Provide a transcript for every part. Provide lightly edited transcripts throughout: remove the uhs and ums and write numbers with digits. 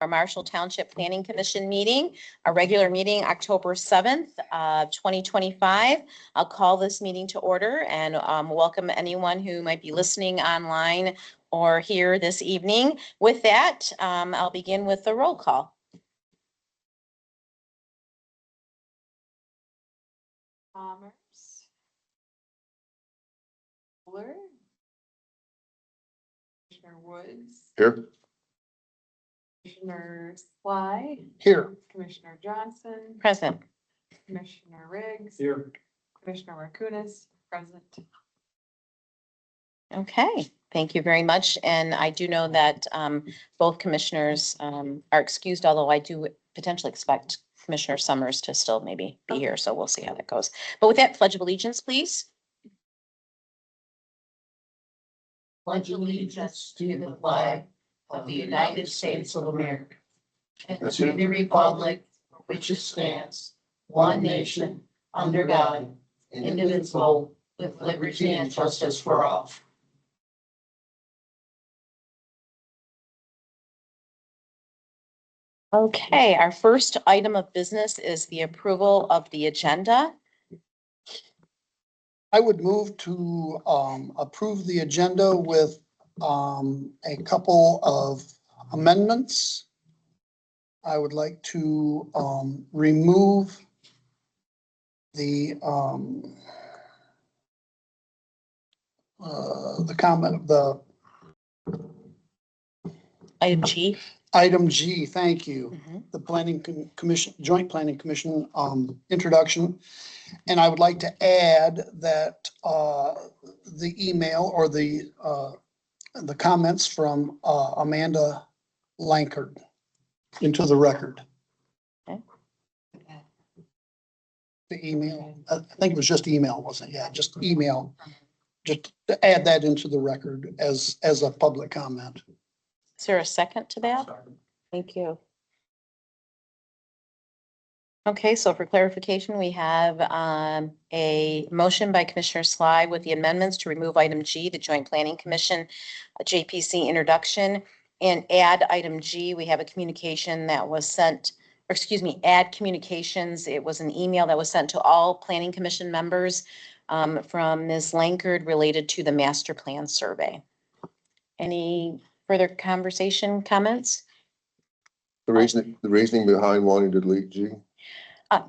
Our Marshall Township Planning Commission meeting, our regular meeting, October 7th, 2025. I'll call this meeting to order and welcome anyone who might be listening online or here this evening. With that, I'll begin with the roll call. Commerce. Fuller. Commissioner Woods. Here. Commissioner Sly. Here. Commissioner Johnson. Present. Commissioner Riggs. Here. Commissioner Rakunas. Present. Okay, thank you very much. And I do know that both commissioners are excused, although I do potentially expect Commissioner Summers to still maybe be here. So we'll see how that goes. But with that, Pledge of Allegiance, please. Pledge allegiance to the flag of the United States of America and to the republic for which it stands, one nation, under God, indivisible, with liberty and justice for all. Okay, our first item of business is the approval of the agenda. I would move to approve the agenda with a couple of amendments. I would like to remove the comment, the Item G. item G, thank you. Mhm. The Planning Commission, Joint Planning Commission introduction. And I would like to add that the email or the comments from Amanda Lankard into the record. Okay. The email, I think it was just email, wasn't it? Yeah, just email. Just to add that into the record as a public comment. Is there a second to that? Thank you. Okay, so for clarification, we have a motion by Commissioner Sly with the amendments to remove item G, the Joint Planning Commission, JPC introduction, and add item G. We have a communication that was sent, or excuse me, add communications. It was an email that was sent to all Planning Commission members from Ms. Lankard related to the master plan survey. Any further conversation, comments? The reasoning behind wanting to delete G?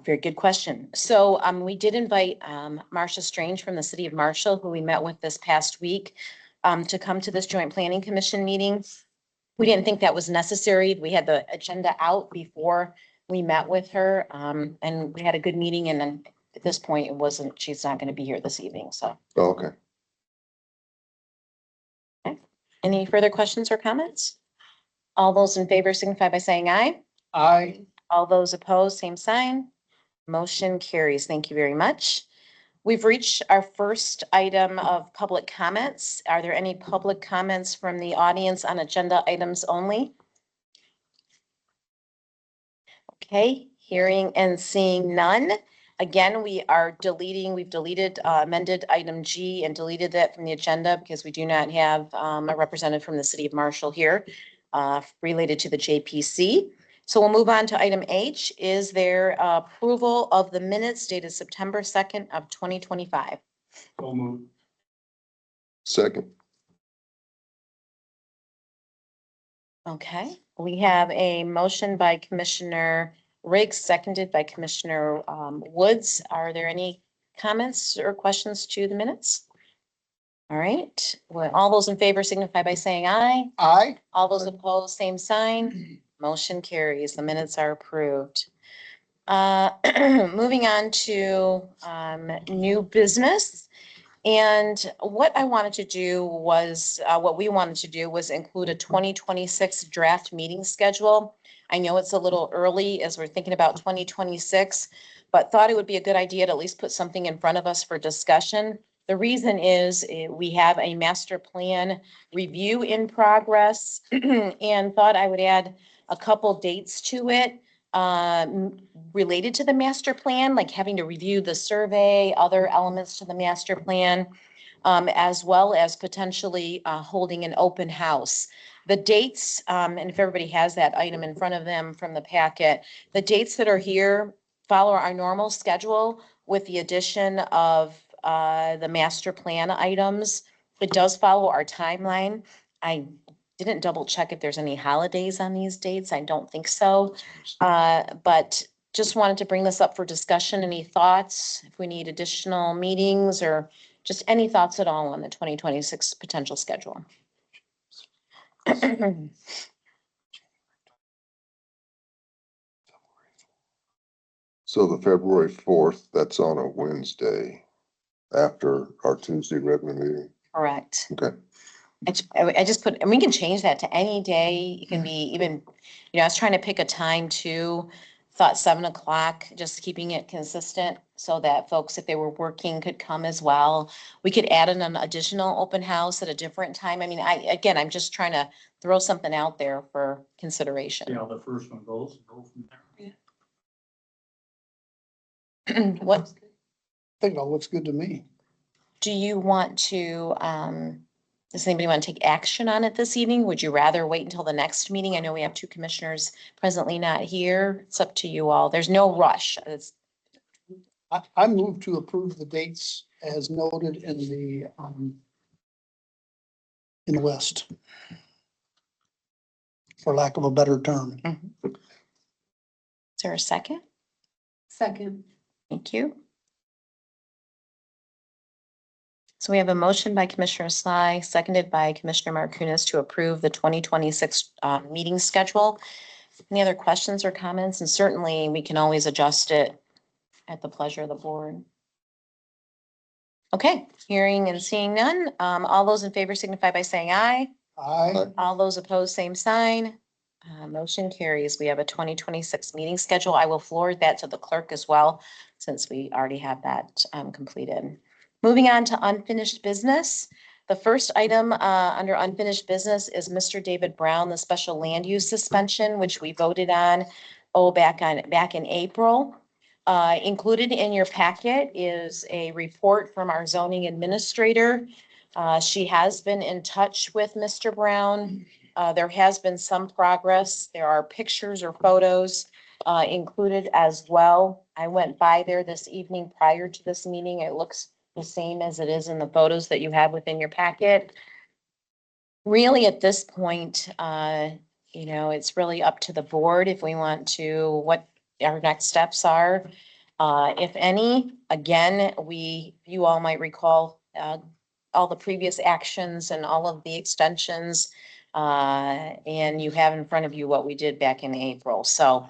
Very good question. So we did invite Marcia Strange from the city of Marshall, who we met with this past week, to come to this Joint Planning Commission meeting. We didn't think that was necessary. We had the agenda out before we met with her, and we had a good meeting. And then at this point, it wasn't, she's not going to be here this evening. So Oh, okay. any further questions or comments? All those in favor signify by saying aye. Aye. All those opposed, same sign. Motion carries. Thank you very much. We've reached our first item of public comments. Are there any public comments from the audience on agenda items only? Okay, hearing and seeing none. Again, we've deleted amended item G and deleted that from the agenda because we do not have a representative from the city of Marshall here related to the JPC. So we'll move on to item H. Is there approval of the minutes dated September 2nd of 2025? So moved. Second. Okay, we have a motion by Commissioner Riggs, seconded by Commissioner Woods. Are there any comments or questions to the minutes? All right, well, all those in favor signify by saying aye. Aye. All those opposed, same sign. Motion carries. The minutes are approved. Moving on to new business. And what we wanted to do was include a 2026 draft meeting schedule. I know it's a little early as we're thinking about 2026, but thought it would be a good idea to at least put something in front of us for discussion. The reason is we have a master plan review in progress and thought I would add a couple dates to it related to the master plan, like having to review the survey, other elements to the master plan. as well as potentially holding an open house. The dates, and if everybody has that item in front of them from the packet, the dates that are here follow our normal schedule with the addition of the master plan items. It does follow our timeline. I didn't double check if there's any holidays on these dates. I don't think so. But just wanted to bring this up for discussion. Any thoughts? If we need additional meetings or just any thoughts at all on the 2026 potential schedule? So the February 4th, that's on a Wednesday after our Tuesday regular meeting. Correct. Okay. I just put, and we can change that to any day. It can be even, I was trying to pick a time too. Thought 7 o'clock, just keeping it consistent so that folks, if they were working, could come as well. We could add in an additional open house at a different time. I mean, I'm just trying to throw something out there for consideration. See how the first one goes, go from there. What I think it all looks good to me. do you want to, does anybody want to take action on it this evening? Would you rather wait until the next meeting? I know we have 2 commissioners presently not here. It's up to you all. There's no rush. I move to approve the dates as noted in the list. For lack of a better term. Is there a second? Second. Thank you. So we have a motion by Commissioner Sly, seconded by Commissioner Markounis to approve the 2026 meeting schedule. Any other questions or comments? And certainly we can always adjust it at the pleasure of the board. Okay, hearing and seeing none. All those in favor signify by saying aye. Aye. All those opposed, same sign. Motion carries. We have a 2026 meeting schedule. I will forward that to the clerk as well, since we already have that completed. Moving on to unfinished business. The first item under unfinished business is Mr. David Brown, the special land use suspension, which we voted on, back in April. Included in your packet is a report from our zoning administrator. She has been in touch with Mr. Brown. There has been some progress. There are pictures or photos included as well. I went by there this evening prior to this meeting. It looks the same as it is in the photos that you have within your packet. Really, at this point, it's really up to the board if we want to, what our next steps are. If any, again, you all might recall all the previous actions and all of the extensions. And you have in front of you what we did back in April. So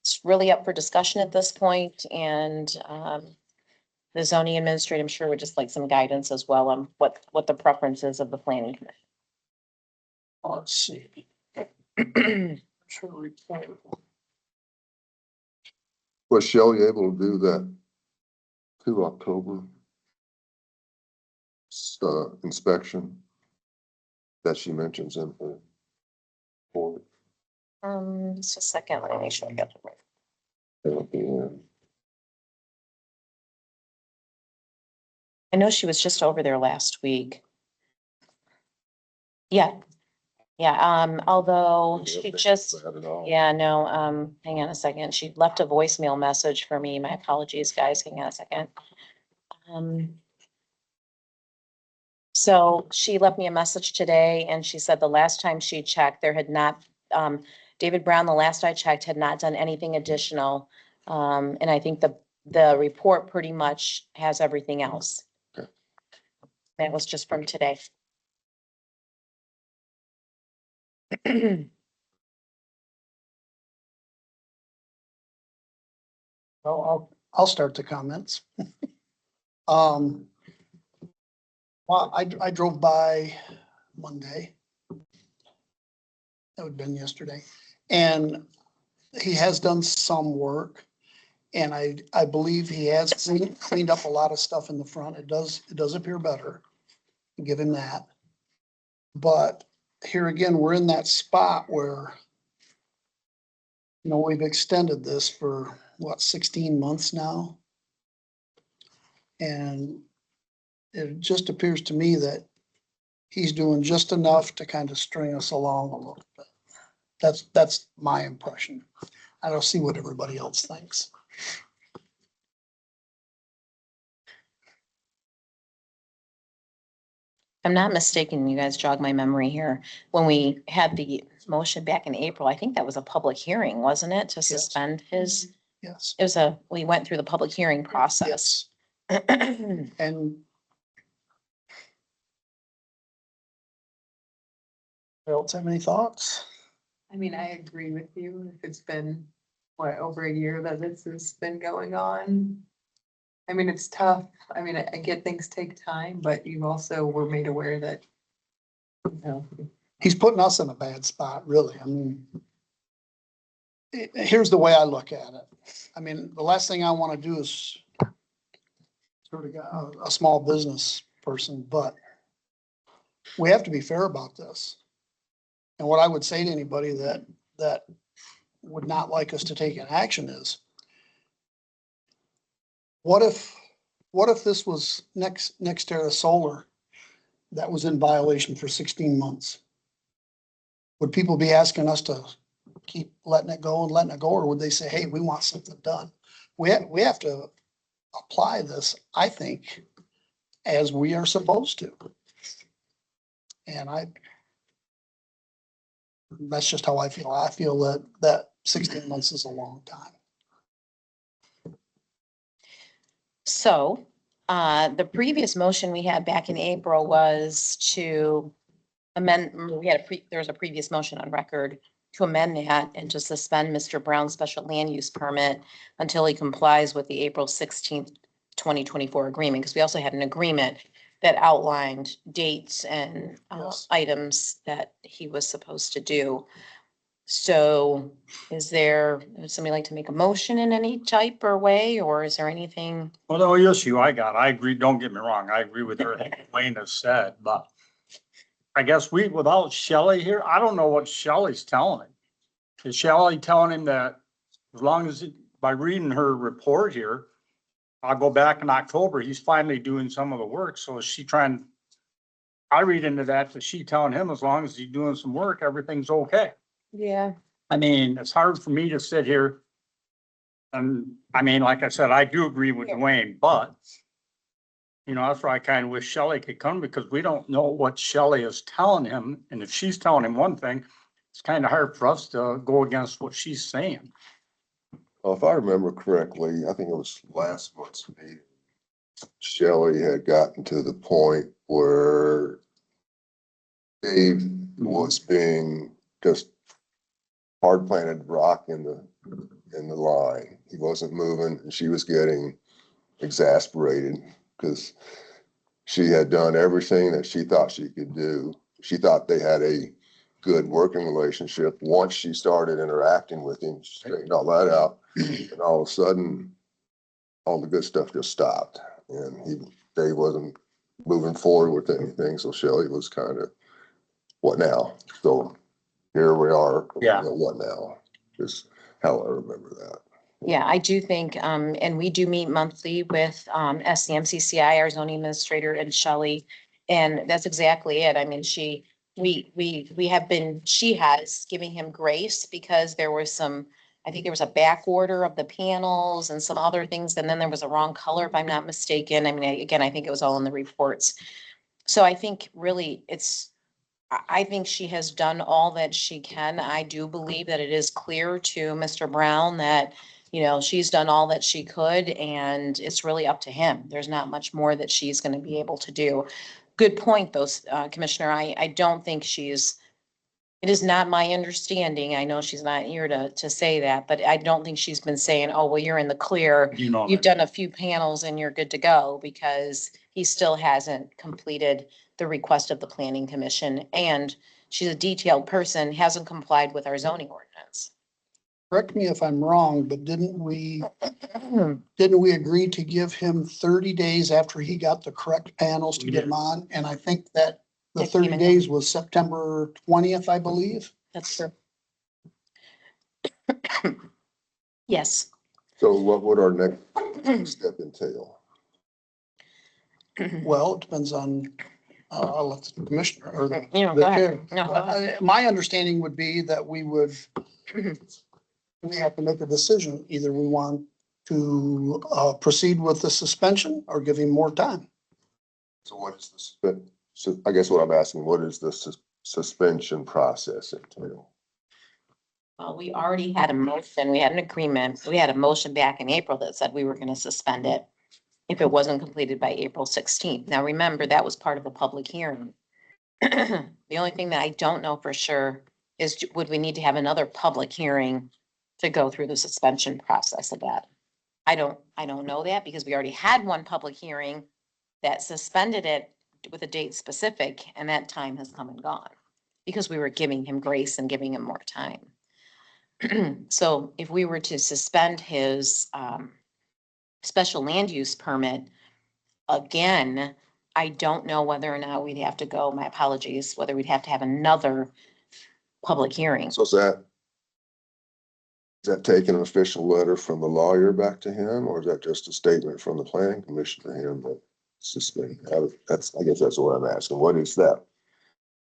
it's really up for discussion at this point, and the zoning administrator, I'm sure, would just like some guidance as well on what the preferences of the planning Let's see. commission. Sure report. Was Shelley able to do that 2 October inspection that she mentions in her report? Just a second, let me make sure I got the right. It'll be in. I know she was just over there last week. Yeah. Yeah, although she just, Not at all. yeah, no, hang on a second. She left a voicemail message for me. My apologies, guys. Hang on a second. So she left me a message today and she said the last time she checked, there had not, David Brown, the last I checked, had not done anything additional. And I think the report pretty much has everything else. Okay. That was just from today. I'll start the comments. Well, I drove by Monday. That would have been yesterday. And he has done some work. And I believe he has cleaned up a lot of stuff in the front. It does appear better. Give him that. But here again, we're in that spot where, we've extended this for 16 months now. And it just appears to me that he's doing just enough to kind of string us along a little bit. That's my impression. I don't see what everybody else thinks. I'm not mistaken, you guys jog my memory here. When we had the motion back in April, I think that was a public hearing, wasn't it? To suspend his, Yes. it was we went through the public hearing process. Yes. And else have any thoughts? I mean, I agree with you. If it's been, what, over a year that this has been going on? I mean, it's tough. I mean, I get things take time, but you also were made aware that, you know, He's putting us in a bad spot, really. I mean, here's the way I look at it. I mean, the last thing I want to do is sort of a small business person, but we have to be fair about this. And what I would say to anybody that would not like us to take an action is, what if this was NextEra Solar that was in violation for 16 months? Would people be asking us to keep letting it go, or would they say, hey, we want something done? We have to apply this, I think, as we are supposed to. And that's just how I feel. I feel that 16 months is a long time. So, the previous motion we had back in April was to amend, there was a previous motion on record to amend that and to suspend Mr. Brown's special land use permit until he complies with the April 16th, 2024 agreement, because we also had an agreement that outlined dates and Yes. items that he was supposed to do. So would somebody like to make a motion in any type or way, or is there anything? Well, the only issue I got, I agree, don't get me wrong, I agree with everything Wayne has said, but I guess without Shelley here, I don't know what Shelley's telling him. Is Shelley telling him that as long as, by reading her report here, I'll go back in October, he's finally doing some of the work, so is she trying, I read into that she telling him as long as he's doing some work, everything's okay. Yeah. I mean, it's hard for me to sit here. And I mean, like I said, I do agree with Dwayne, but you know, that's why I kind of wish Shelley could come, because we don't know what Shelley is telling him. And if she's telling him one thing, it's kind of hard for us to go against what she's saying. Well, if I remember correctly, I think it was last month's meeting, Shelley had gotten to the point where Dave was being just hard planted rock in the line. He wasn't moving, and she was getting exasperated because she had done everything that she thought she could do. She thought they had a good working relationship. Once she started interacting with him, she straightened all that out, and all of a sudden, all the good stuff just stopped, and Dave wasn't moving forward with anything. So Shelley was kind of, what now? So here we are. Yeah. You know, what now? Is how I remember that. Yeah, I do think, and we do meet monthly with, SCMCCI, our zoning administrator, and Shelley. And that's exactly it. I mean, she has giving him grace because there was some, I think there was a back order of the panels and some other things. And then there was a wrong color, if I'm not mistaken. I mean, again, I think it was all in the reports. So I think really I think she has done all that she can. I do believe that it is clear to Mr. Brown that, you know, she's done all that she could, and it's really up to him. There's not much more that she's going to be able to do. Good point, though, Commissioner. I don't think it is not my understanding. I know she's not here to say that, but I don't think she's been saying, oh, well, you're in the clear. You know, You've done a few panels and you're good to go, because he still hasn't completed the request of the planning commission. And she's a detailed person, hasn't complied with our zoning ordinance. Correct me if I'm wrong, but didn't we agree to give him 30 days after he got the correct panels to We get did. them on? And I think that the That came 30 in- days was September 20th, I believe. That's true. Yes. So what would our next step entail? Well, it depends on, I'll let the commissioner or the You know, the go ahead. chair. No, go ahead. My understanding would be that we would, we have to make a decision. Either we want to proceed with the suspension or give him more time. So what is the, so I guess what I'm asking, what is the suspension process entail? Well, we already had a motion, we had an agreement, we had a motion back in April that said we were gonna suspend it if it wasn't completed by April 16th. Now, remember, that was part of the public hearing. The only thing that I don't know for sure is would we need to have another public hearing to go through the suspension process of that? I don't know that because we already had one public hearing that suspended it with a date specific, and that time has come and gone because we were giving him grace and giving him more time. So if we were to suspend his special land use permit again, I don't know whether or not we'd have to go, my apologies, whether we'd have to have another public hearing. So is that taking an official letter from the lawyer back to him, or is that just a statement from the planning commission to him that suspend? That's, I guess that's what I'm asking. What is that?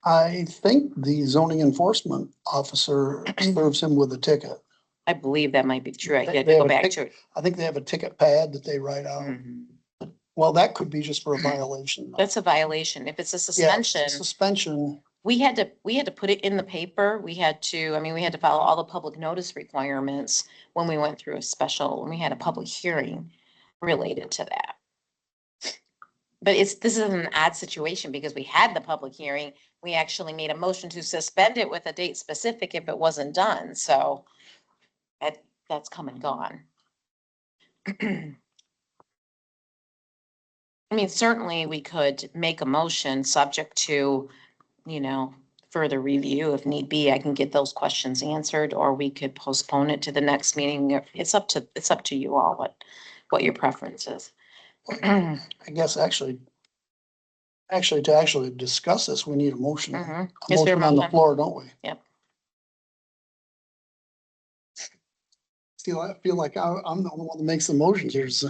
I think the zoning enforcement officer serves him with a ticket. I believe that might be true. I They- had they to go have a back tick- to it. I think they have a ticket pad that they write out. Mhm. Well, that could be just for a violation. That's a violation. If it's a Yeah, it's suspension, a suspension. we had to put it in the paper. We had to, I mean, we had to follow all the public notice requirements when we went through a special, when we had a public hearing related to that. But this is an odd situation because we had the public hearing. We actually made a motion to suspend it with a date specific if it wasn't done, so that's come and gone. I mean, certainly we could make a motion subject to, further review if need be. I can get those questions answered, or we could postpone it to the next meeting. It's up to you all what your preference is. I guess to actually discuss this, we need a motion. Mhm. A Is there a motion on the motion? floor, don't we? Yep. I feel like I'm the only one that makes the motions here. Does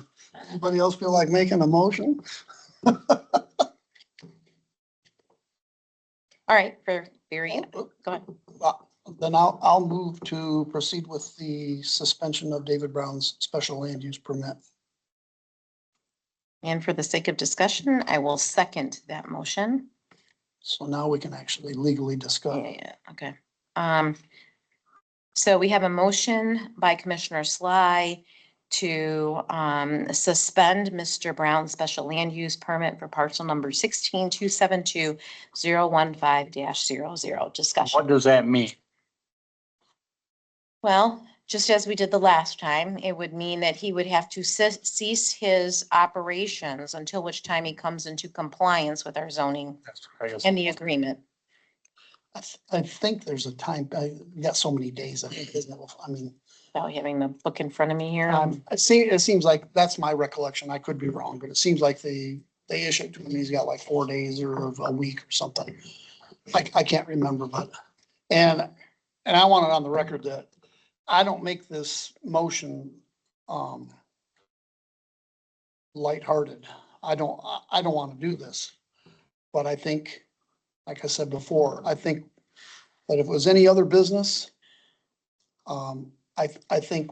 anybody else feel like making a motion? All right, for Barry, go ahead. Then I'll move to proceed with the suspension of David Brown's special land use permit. And for the sake of discussion, I will second that motion. So now we can actually legally discuss. Yeah, okay. So we have a motion by Commissioner Sly to suspend Mr. Brown's special land use permit for parcel number 16272015-00. What Discussion. does that mean? Well, just as we did the last time, it would mean that he would have to cease his operations until which time he comes into compliance with our zoning That's, I guess, and the agreement. I think there's a time, I got so many days, I think, isn't it? I mean, Without having the book in front of me here. it seems like, that's my recollection. I could be wrong, but it seems like they issued to him, he's got like 4 days or a week or something. I can't remember, but, and I want it on the record that I don't make this motion, lighthearted. I don't want to do this. But I think, like I said before, I think that if it was any other business, I think,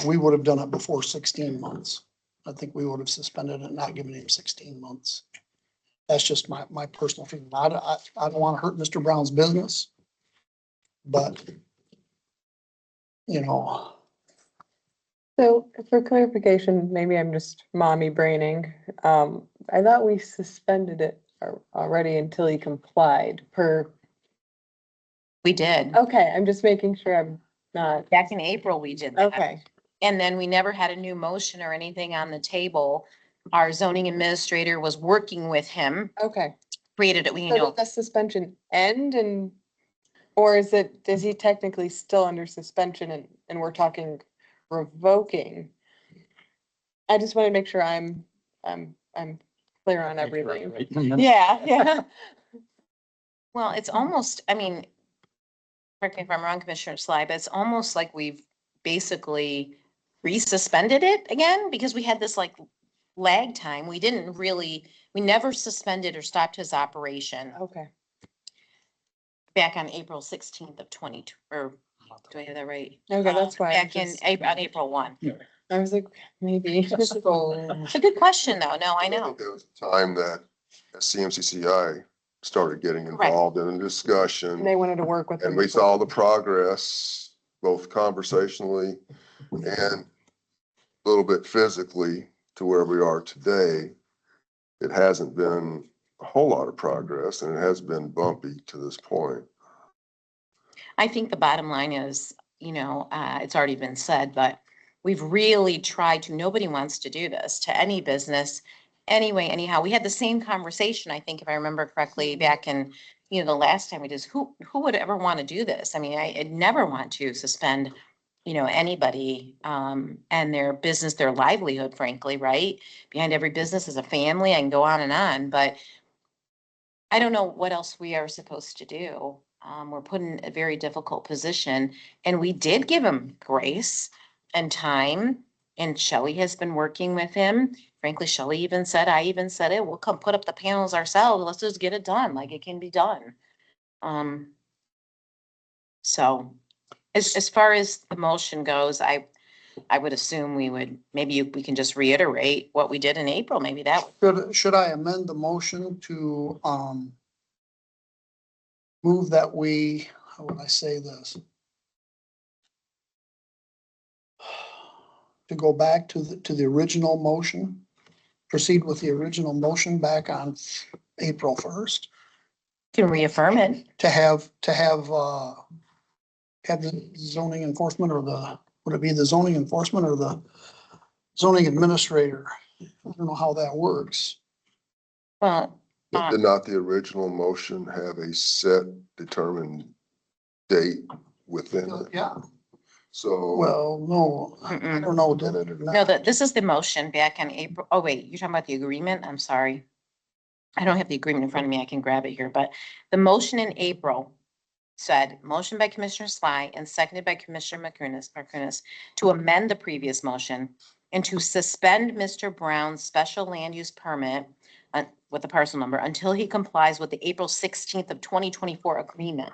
we would have done it before 16 months. I think we would have suspended it, not given him 16 months. That's just my personal feeling. I don't want to hurt Mr. Brown's business. But, So for clarification, maybe I'm just mommy braining. I thought we suspended it already until he complied per, We did. okay, I'm just making sure I'm not, Back in April, we did that. okay. And then we never had a new motion or anything on the table. Our zoning administrator was working with him, Okay. created it, So does the suspension end or is he technically still under suspension and we're talking revoking? I just want to make sure I'm clear on everything. right? Yeah. Well, it's almost, I mean, correct me if I'm wrong, Commissioner Sly, but it's almost like we've basically resuspended it again because we had this like lag time. We never suspended or stopped his operation Okay. back on April 16th of 20, or do I have that right? Okay, that's why. I'm Back in, just- on April 1. I was like, maybe. So, It's a good question though. No, I I know. think there was a time that CMCCI started getting Correct. involved in a discussion. They wanted to work with them. And we saw the progress, both conversationally and a little bit physically to where we are today. It hasn't been a whole lot of progress, and it has been bumpy to this point. I think the bottom line is, it's already been said, but we've really tried to, nobody wants to do this to any business anyway, anyhow. We had the same conversation, I think, if I remember correctly, back in, the last time we did, who would ever want to do this? I mean, I'd never want to suspend, anybody, and their business, their livelihood, frankly, right? Behind every business is a family. I can go on, but I don't know what else we are supposed to do. We're put in a very difficult position, and we did give him grace and time, and Shelley has been working with him. Frankly, Shelley even said, I even said it, we'll come put up the panels ourselves. Let's just get it done, like it can be done. So as far as the motion goes, I would assume we can just reiterate what we did in April. Maybe that would. Should I amend the motion to, move that we, how would I say this? To go back to the original motion, proceed with the original motion back on April 1st, Can reaffirm it. to have the zoning enforcement would it be the zoning enforcement or the zoning administrator? I don't know how that works. Well, But did not the original motion have a set determined date within it? Yeah, So, well, no, I Mm-mm. don't know, did it or no, not? this is the motion back on April. Oh, wait, you're talking about the agreement? I'm sorry. I don't have the agreement in front of me. I can grab it here, but the motion in April said, motion by Commissioner Sly and seconded by Commissioner Markounis to amend the previous motion and to suspend Mr. Brown's special land use permit with the parcel number until he complies with the April 16th of 2024 agreement.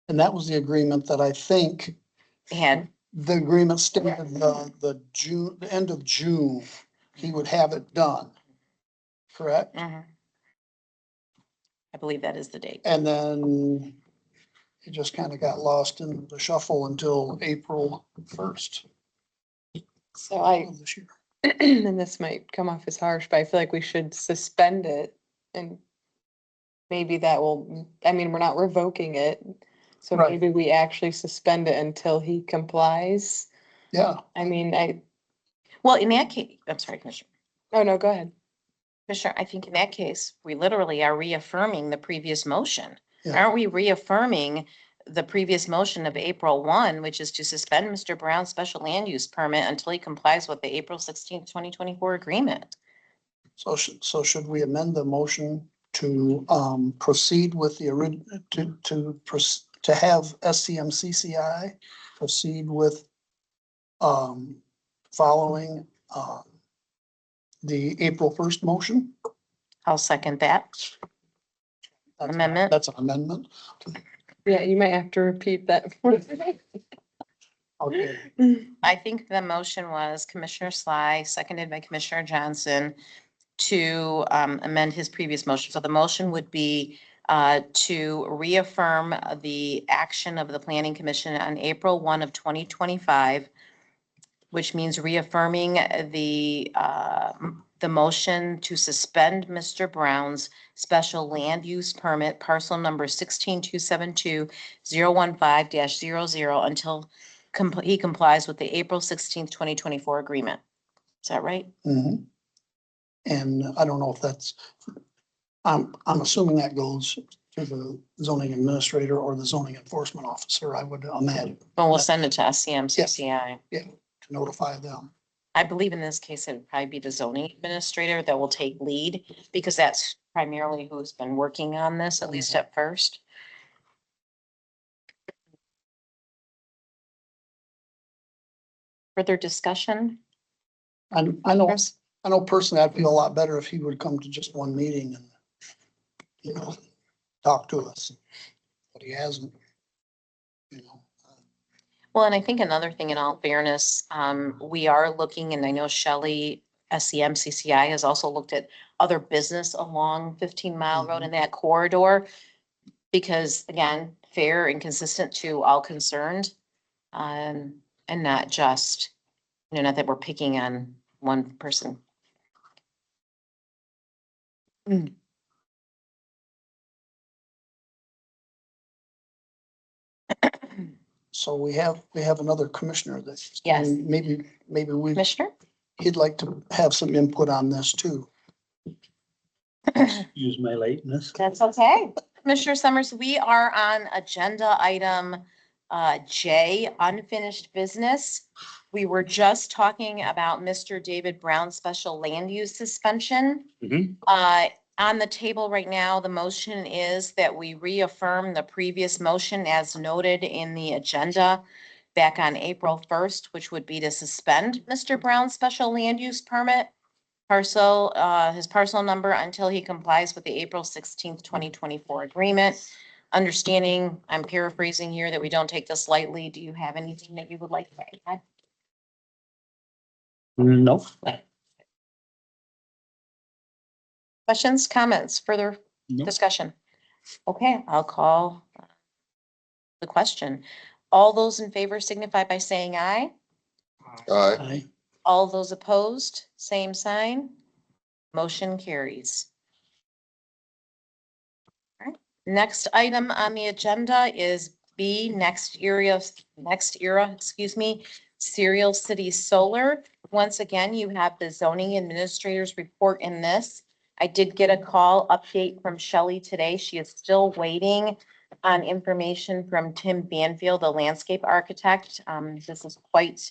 And that was the agreement that I think, They had, the agreement stated the end of June, he would have it done. Correct? I believe that is the date. And then it just kind of got lost in the shuffle until April 1st So I, of this year. and this might come off as harsh, but I feel like we should suspend it and maybe that will, I mean, we're not revoking it. So Right. maybe we actually suspend it until he complies. Yeah, I mean, Well, in that case, I'm sorry, Commissioner. oh no, go ahead. Commissioner, I think in that case, we literally are reaffirming the previous motion. Yeah. Aren't we reaffirming the previous motion of April 1, which is to suspend Mr. Brown's special land use permit until he complies with the April 16th, 2024 agreement? so should we amend the motion to, proceed with to have SCMCCI proceed with, following, the April 1st motion? I'll second that. That's- Amendment? That's an amendment. Yeah, you might have to repeat that. Okay. I think the motion was Commissioner Sly, seconded by Commissioner Johnson to amend his previous motion. So the motion would be to reaffirm the action of the Planning Commission on April 1 of 2025, which means reaffirming the motion to suspend Mr. Brown's special land use permit, parcel number 16272-015-00 until he complies with the April 16th, 2024 agreement. Is that right? Mhm. And I don't know if that's, I'm assuming that goes to the zoning administrator or the zoning enforcement officer, I would imagine, Well, we'll send it to SCMCCI. to notify them. I believe in this case, it would probably be the zoning administrator that will take lead because that's primarily who's been working on this, at least at first. Further discussion? I know personally, I'd feel a lot better if he would come to just one meeting and, you know, talk to us, but he hasn't, you know. Well, and I think another thing in all fairness, we are looking, and I know Shelley, SEMCCI has also looked at other business along 15 Mile Road in that corridor. Because again, fair and consistent to all concerned. And not just, not that we're picking on one person. So we have another commissioner that's. Yes. Maybe Commissioner? he'd like to have some input on this too. Use my lateness. That's okay. Commissioner Summers, we are on agenda item J, unfinished business. We were just talking about Mr. David Brown's special land use suspension. Mhm. On the table right now, the motion is that we reaffirm the previous motion as noted in the agenda back on April 1st, which would be to suspend Mr. Brown's special land use permit his parcel number until he complies with the April 16th, 2024 agreement. Understanding, I'm paraphrasing here, that we don't take this lightly. Do you have anything that you would like to add? Nope. Questions, comments, further Nope. discussion? Okay, I'll call the question. All those in favor signify by saying aye. Aye. All those opposed, same sign. Motion carries. All right. Next item on the agenda is B, next era, Serial City Solar. Once again, you have the zoning administrator's report in this. I did get a call update from Shelley today. She is still waiting on information from Tim Banfield, the landscape architect. This is quite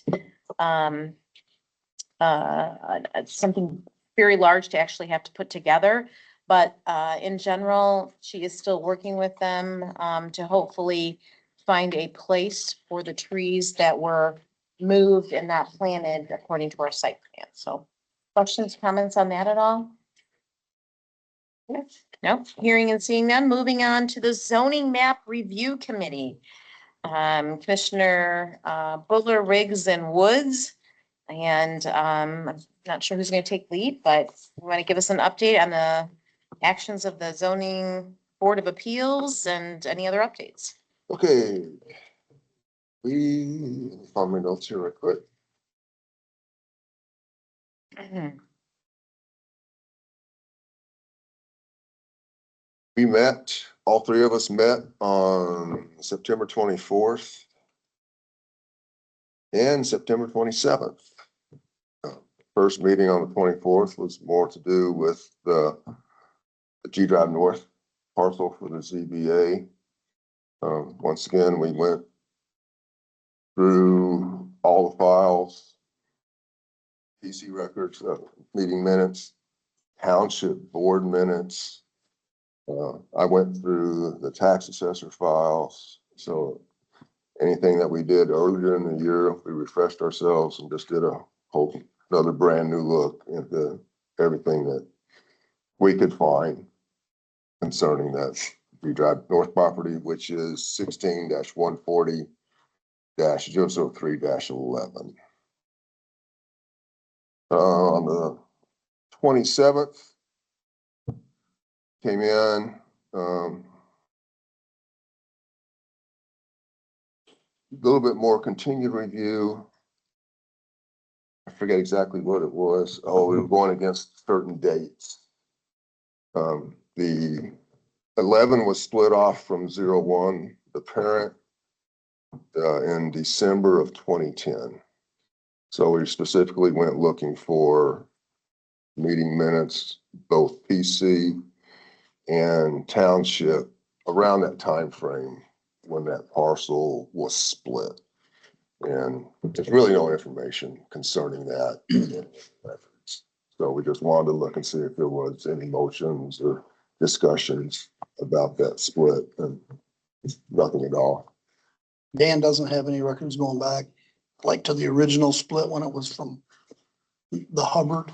something very large to actually have to put together. But in general, she is still working with them to hopefully find a place for the trees that were moved and not planted according to our site plan. So questions, comments on that at all? No, hearing and seeing none. Moving on to the zoning map review committee. Commissioner Butler, Riggs and Woods. And I'm not sure who's going to take lead, but you want to give us an update on the actions of the zoning board of appeals and any other updates? Okay. We, find my notes here real quick. We met, all three of us met on September 24th and September 27th. First meeting on the 24th was more to do with the G Drive North parcel for the ZBA. Once again, we went through all the files, PC records, meeting minutes, township board minutes. I went through the tax assessor files. So anything that we did earlier in the year, we refreshed ourselves and just did a whole another brand new look into everything that we could find concerning that G Drive North property, which is 16-140-003-11. On the 27th, came in, a little bit more continued review. I forget exactly what it was. Oh, we were going against certain dates. The 11 was split off from 01, the parent, in December of 2010. So we specifically went looking for meeting minutes, both PC and township around that time frame when that parcel was split. And there's really no information concerning that in the records. So we just wanted to look and see if there was any motions or discussions about that split, and nothing at all. Dan doesn't have any records going back, like to the original split when it was from the Hubbard.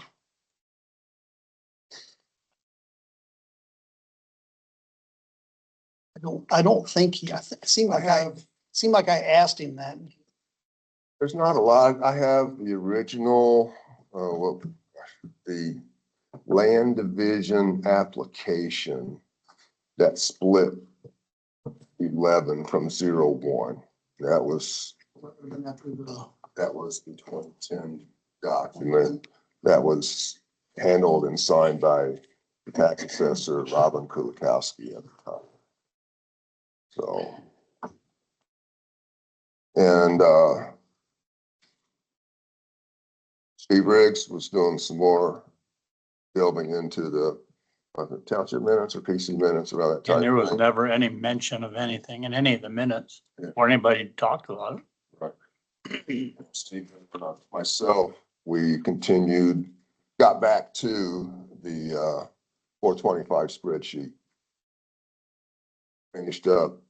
I don't think it seemed like I asked him that. There's not a lot. I have the original, the land division application that split 11 from 01. That was the 2010 document that was handled and signed by the tax assessor, Robin Kulikowski at the time. So, and, Steve Riggs was doing some more delving into the township minutes or PC minutes around that time. And there was never any mention of anything in any of the minutes Yeah. or anybody talked about Right. Steve, myself, we continued, got back to the 425 spreadsheet. Finished up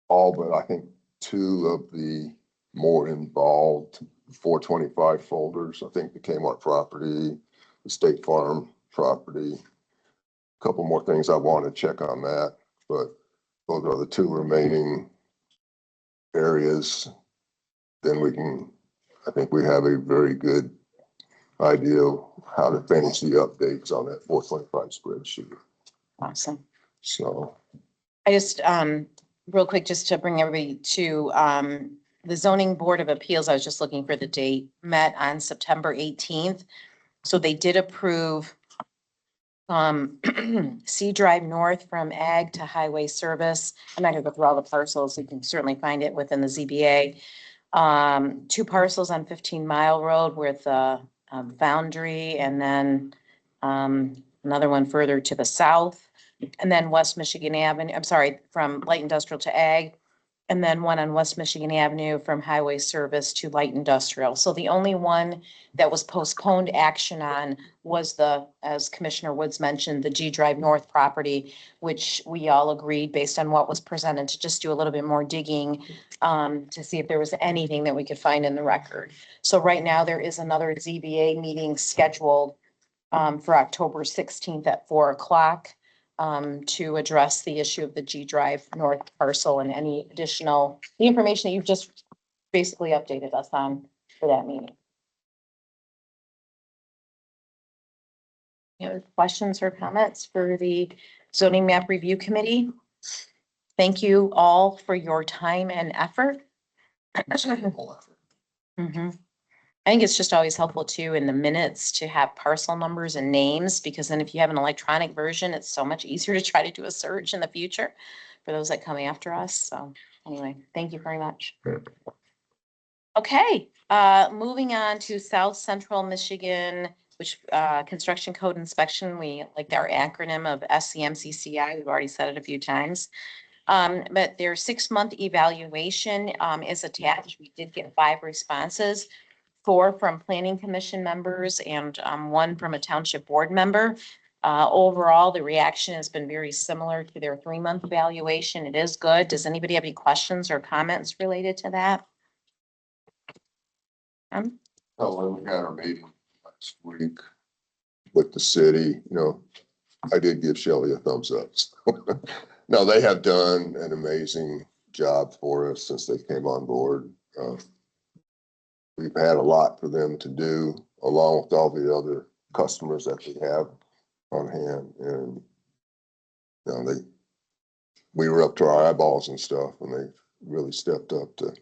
all but I think 2 of the more involved 425 folders. I think the Kmart property, the State Farm property. A couple more things I want to check on that, but those are the 2 remaining areas. Then I think we have a very good idea of how to finish the updates on that 425 spreadsheet. Awesome. So, I just, real quick, just to bring everybody to, the zoning board of appeals, I was just looking for the date, met on September 18th. So they did approve, C Drive North from ag to highway service. I'm not gonna go through all the parcels. You can certainly find it within the ZBA. 2 parcels on 15 Mile Road with a boundary, and then, another one further to the south. And then West Michigan Avenue, I'm sorry, from light industrial to ag. And then one on West Michigan Avenue from highway service to light industrial. So the only one that was postponed action on was as Commissioner Woods mentioned, the G Drive North property, which we all agreed based on what was presented to just do a little bit more digging to see if there was anything that we could find in the record. So right now there is another ZBA meeting scheduled for October 16th at 4 o'clock. To address the issue of the G Drive North parcel and any additional, the information that you've just basically updated us on for that meeting. Any other questions or comments for the zoning map review committee? Thank you all for your time and effort. Mhm. I think it's just always helpful too in the minutes to have parcel numbers and names, because then if you have an electronic version, it's so much easier to try to do a search in the future for those that come after us. So anyway, thank you very much. Okay, moving on to South Central Michigan, which construction code inspection, we like our acronym of SCMCCI. We've already said it a few times. But their 6-month evaluation is attached. We did get 5 responses. 4 from planning commission members and 1 from a township board member. Overall, the reaction has been very similar to their 3-month evaluation. It is good. Does anybody have any questions or comments related to that? when we had our meeting last week with the city, I did give Shelley a thumbs up. No, they have done an amazing job for us since they came on board. We've had a lot for them to do, along with all the other customers that they have on hand, and we were up to our eyeballs and stuff, and they really stepped up to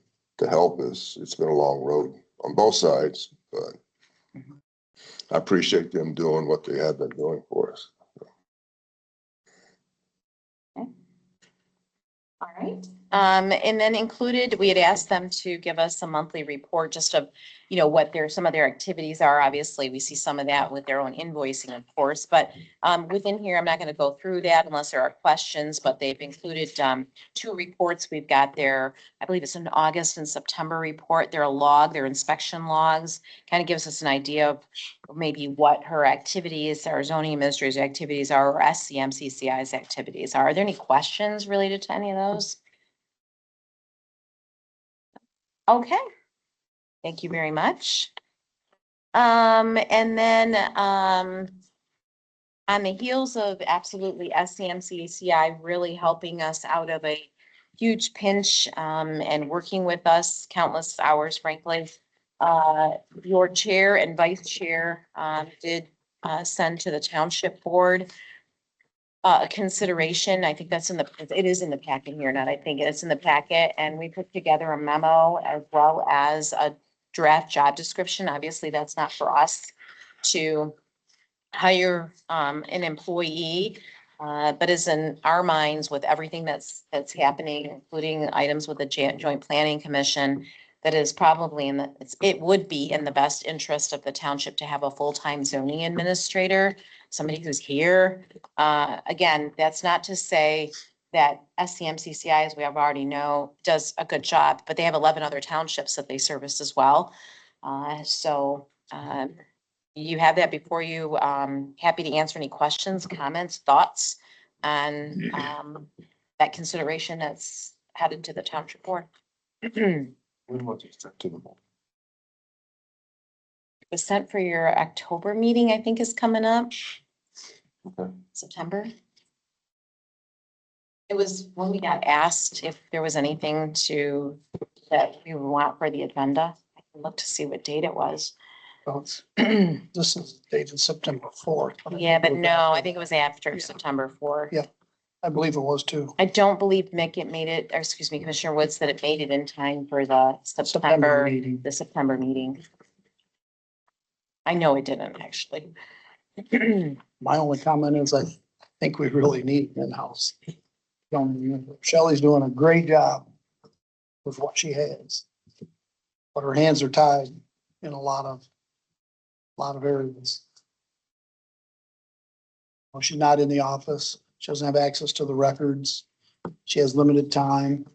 help us. It's been a long road on both sides, but I appreciate them doing what they have been doing for us. All right. And then included, we had asked them to give us a monthly report just of, what some of their activities are. Obviously, we see some of that with their own invoicing, of course, but within here, I'm not going to go through that unless there are questions, but they've included 2 reports. We've got I believe it's an August and September report. Their inspection logs, kind of gives us an idea of maybe what her activities, our zoning administrator's activities are, or SCMCCI's activities are. Are there any questions related to any of those? Okay. Thank you very much. And then, on the heels of absolutely SCMCCI really helping us out of a huge pinch, and working with us countless hours, frankly. Your chair and vice chair, did, send to the township board a consideration. I think that's in the, it is in the packet here, not I think it's in the packet, and we put together a memo as well as a draft job description. Obviously, that's not for us to hire an employee, but is in our minds with everything that's happening, including items with the Joint Planning Commission, that is probably it would be in the best interest of the township to have a full-time zoning administrator, somebody who's here. Again, that's not to say that SCMCCI, as we have already know, does a good job, but they have 11 other townships that they service as well. You have that before you. Happy to answer any questions, comments, thoughts on that consideration that's headed to the township board. It When was it sent to the board? was sent for your October meeting, I think is coming up. Okay. September. It was when we got asked if there was anything that we would want for the agenda. I can look to see what date it was. Well, this is dated September 4th. Yeah, but no, I think it was after Yeah. September 4th. Yeah. I believe it was too. I don't believe Mick, it made it, or excuse me, Commissioner Woods, that it made it in time for the September meeting. meeting. I know it didn't, actually. My only comment is I think we really need an in-house. Shelley's doing a great job with what she has. But her hands are tied in a lot of areas. Well, she's not in the office. She doesn't have access to the records. She has limited time.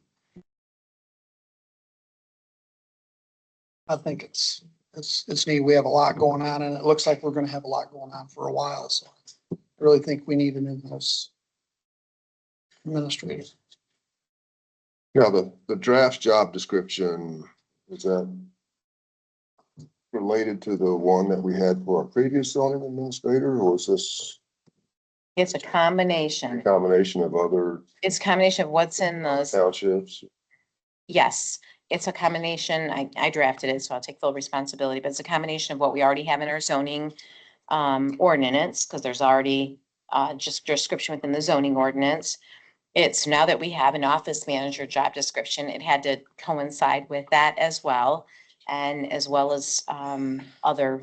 I think it's neat. We have a lot going on and it looks like we're gonna have a lot going on for a while, so I really think we need an in-house administrator. Now, the draft job description, is that related to the one that we had for our previous zoning administrator, or is this It's a a combination. combination of other It's a combination of what's in those. townships? Yes, it's a combination. I drafted it, so I'll take full responsibility, but it's a combination of what we already have in our zoning ordinance, because there's already just description within the zoning ordinance. It's now that we have an office manager job description, it had to coincide with that as well. And as well as other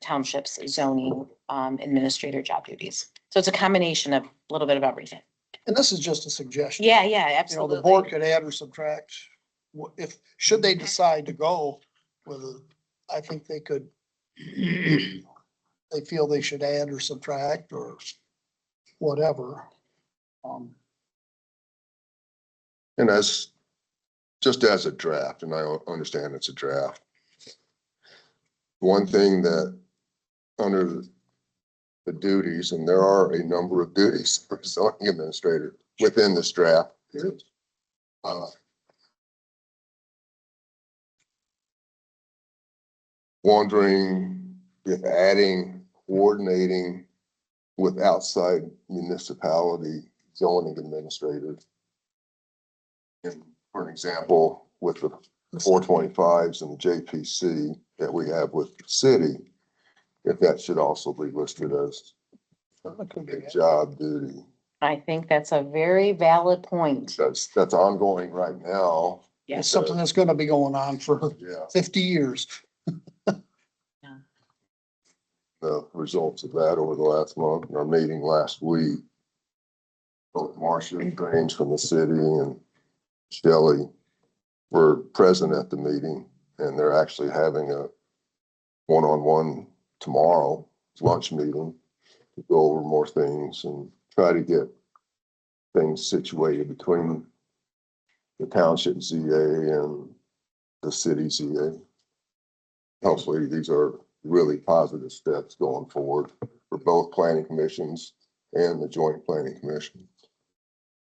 townships zoning administrator job duties. So it's a combination of a little bit of everything. And this is just a suggestion. Yeah, You know, the board absolutely. could add or subtract. If, should they decide to go with it, I think they could. They feel they should add or subtract or whatever. And just as a draft, and I understand it's a draft. One thing that under the duties, and there are a number of duties for zoning administrator within this draft. Wondering if adding, coordinating with outside municipality zoning administrators. And for an example, with the 425s and the JPC that we have with the city, if that should also be listed as a job duty. I think that's a very valid point. That's ongoing right now. It's something that's gonna be going on for Yeah, 50 years. the results of that over the last month, in our meeting last week. Both Marcia Grange from the city and Shelley were present at the meeting, and they're actually having a one-on-one tomorrow lunch meeting to go over more things and try to get things situated between the township ZA and the city ZA. Hopefully, these are really positive steps going forward for both planning commissions and the joint planning commission.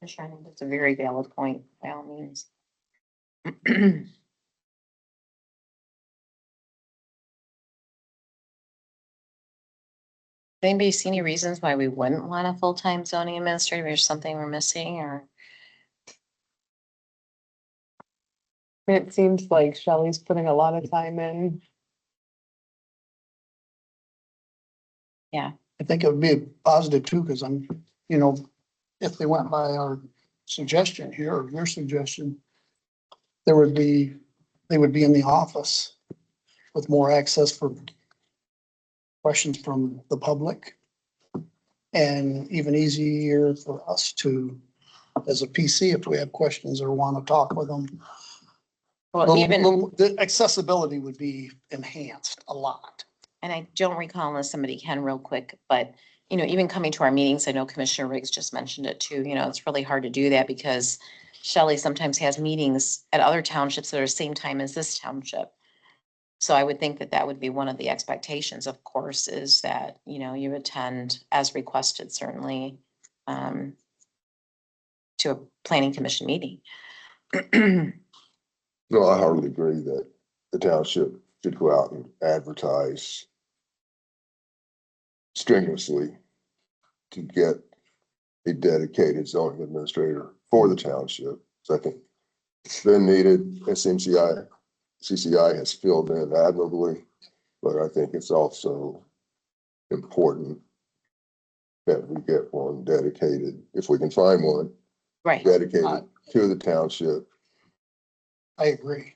Sure, I think that's a very valid point, by all means. Anybody see any reasons why we wouldn't want a full-time zoning administrator or something we're missing or? It seems like Shelley's putting a lot of time in. I think it would be a positive too, because I'm, if they went by our suggestion here or your suggestion, they would be in the office with more access for questions from the public. And even easier for us to, as a PC, if we have questions or want to talk with them. Well, The accessibility would be enhanced a lot. and I don't recall unless somebody can real quick, but even coming to our meetings, I know Commissioner Riggs just mentioned it too, it's really hard to do that because Shelley sometimes has meetings at other townships that are same time as this township. So I would think that that would be one of the expectations, of course, is that, you attend as requested, certainly, to a planning commission meeting. No, I hardly agree that the township should go out and advertise strenuously to get a dedicated zoning administrator for the township. So I think it's been needed. CCI has filled in admirably, but I think it's also important that we get one dedicated, if we can find one, Right. dedicated to the township. I agree.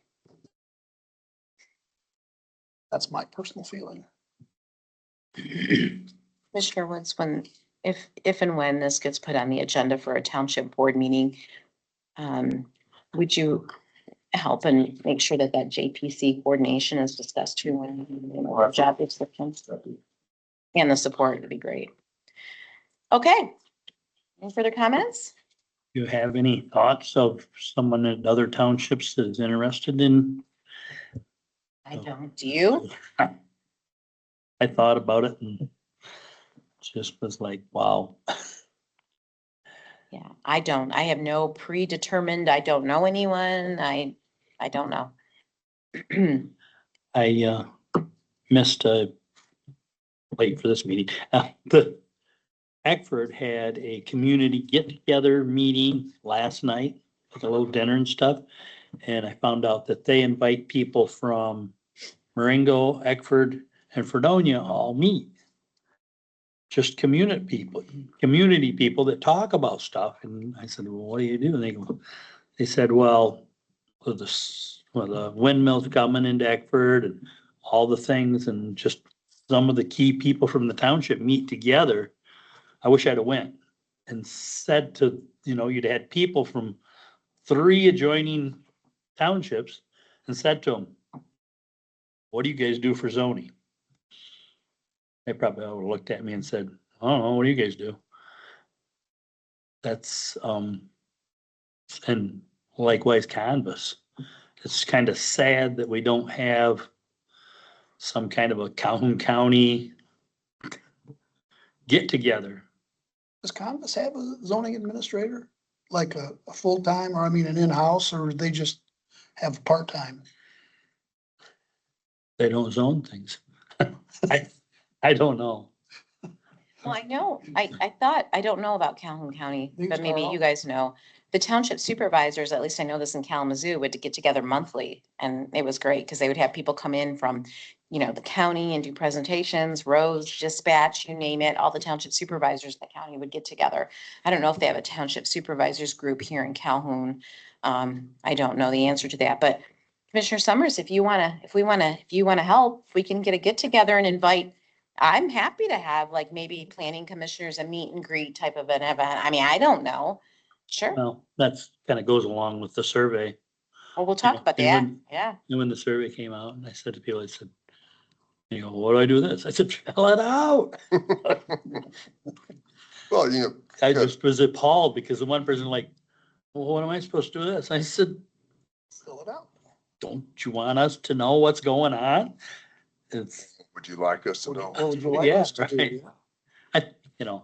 That's my personal feeling. Commissioner Woods, if and when this gets put on the agenda for a township board meeting, would you help and make sure that JPC coordination is discussed too when or job descriptions and the support would be great. Okay. Any further comments? Do you have any thoughts of someone in other townships that is interested in? I don't. Do you? I thought about it and just was like, wow. Yeah, I don't. I have no predetermined, I don't know anyone. I don't know. I missed late for this meeting. The Eckford had a community get-together meeting last night, like a little dinner and stuff. And I found out that they invite people from Marengo, Eckford, and Fredonia all meet. Just community people that talk about stuff. And I said, well, what do you do? And they said, well, the windmills coming into Eckford and all the things and just some of the key people from the township meet together. I wish I'd have went and said to, you'd had people from 3 adjoining townships and said to them, what do you guys do for zoning? They probably would have looked at me and said, I don't know, what do you guys do? That's, and likewise canvas. It's kind of sad that we don't have some kind of a Calhoun County get together. Does Congress have a zoning administrator? Like a full-time, or an in-house, or they just have part-time? They don't zone things. I don't know. Well, I know, I thought, I don't know about Calhoun County, These but maybe are all- you guys know. The township supervisors, at least I know this in Kalamazoo, would get together monthly and it was great because they would have people come in from, the county and do presentations, roads, dispatch, you name it, all the township supervisors in the county would get together. I don't know if they have a township supervisors group here in Calhoun. I don't know the answer to that, but Commissioner Summers, if you wanna help, if we can get a get together and invite, I'm happy to have like maybe planning commissioners, a meet and greet type of an event. I don't know. Sure. Well, that's kind of goes along with the survey. Well, we'll talk about And that. when- Yeah. And when the survey came out, and I said to people, I said, what do I do with this? I said, fill it out. Well, I just was appalled because the one person like, well, what am I supposed to do with this? I said, Fill it out. don't you want us to know what's going on? It's, would you like us to know? What would you like Yeah, us to do? right.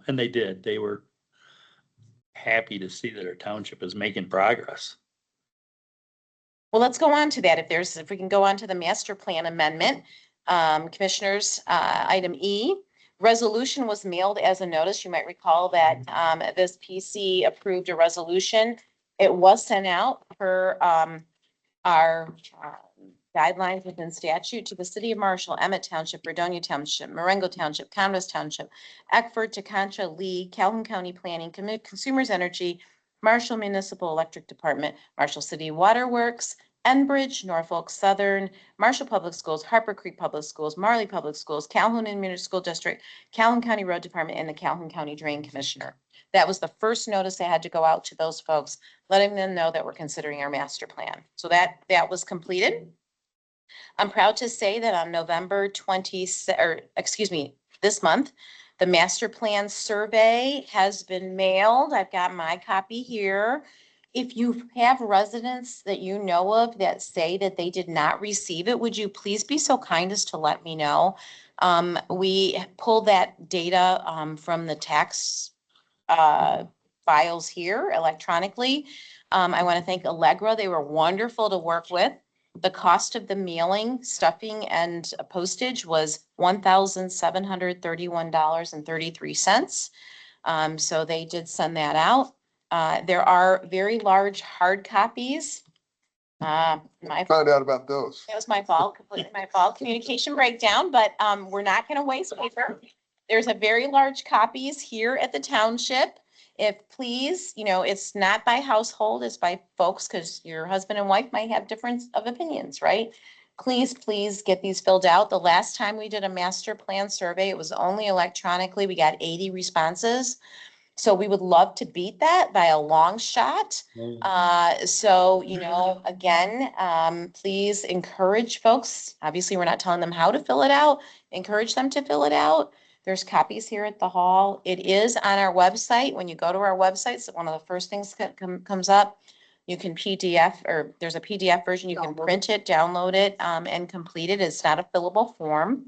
And they did. They were happy to see that our township is making progress. Well, let's go on to that. If we can go on to the master plan amendment, commissioners, item E, Resolution was mailed as a notice. You might recall that this PC approved a resolution. It was sent out for our guidelines within statute to the city of Marshall, Emmett Township, Fredonia Township, Marengo Township, Converse Township, Eckford, Tecontra, Lee, Calhoun County Planning, Consumers Energy, Marshall Municipal Electric Department, Marshall City Waterworks, Enbridge, Norfolk Southern, Marshall Public Schools, Harper Creek Public Schools, Marley Public Schools, Calhoun Municipal School District, Calhoun County Road Department, and the Calhoun County Drain Commissioner. That was the first notice that had to go out to those folks, letting them know that we're considering our master plan. So that was completed. I'm proud to say that on November 20, or excuse me, this month, the master plan survey has been mailed. I've got my copy here. If you have residents that you know of that say that they did not receive it, would you please be so kind as to let me know? We pulled that data from the tax files here electronically. I want to thank Allegra. They were wonderful to work with. The cost of the mailing, stuffing, and postage was $1,731.33. So they did send that out. There are very large hard copies. That Find out about those. was my fault, completely my fault, communication breakdown, but we're not gonna waste paper. There's a very large copies here at the township. If please, it's not by household, it's by folks, because your husband and wife might have difference of opinions, right? Please get these filled out. The last time we did a master plan survey, it was only electronically. We got 80 responses. So we would love to beat that by a long shot. So, again, please encourage folks. Obviously, we're not telling them how to fill it out. Encourage them to fill it out. There's copies here at the hall. It is on our website. When you go to our website, so one of the first things that comes up, you can PDF, or there's a PDF version. You can print it, download it, and complete it. It's not a fillable form.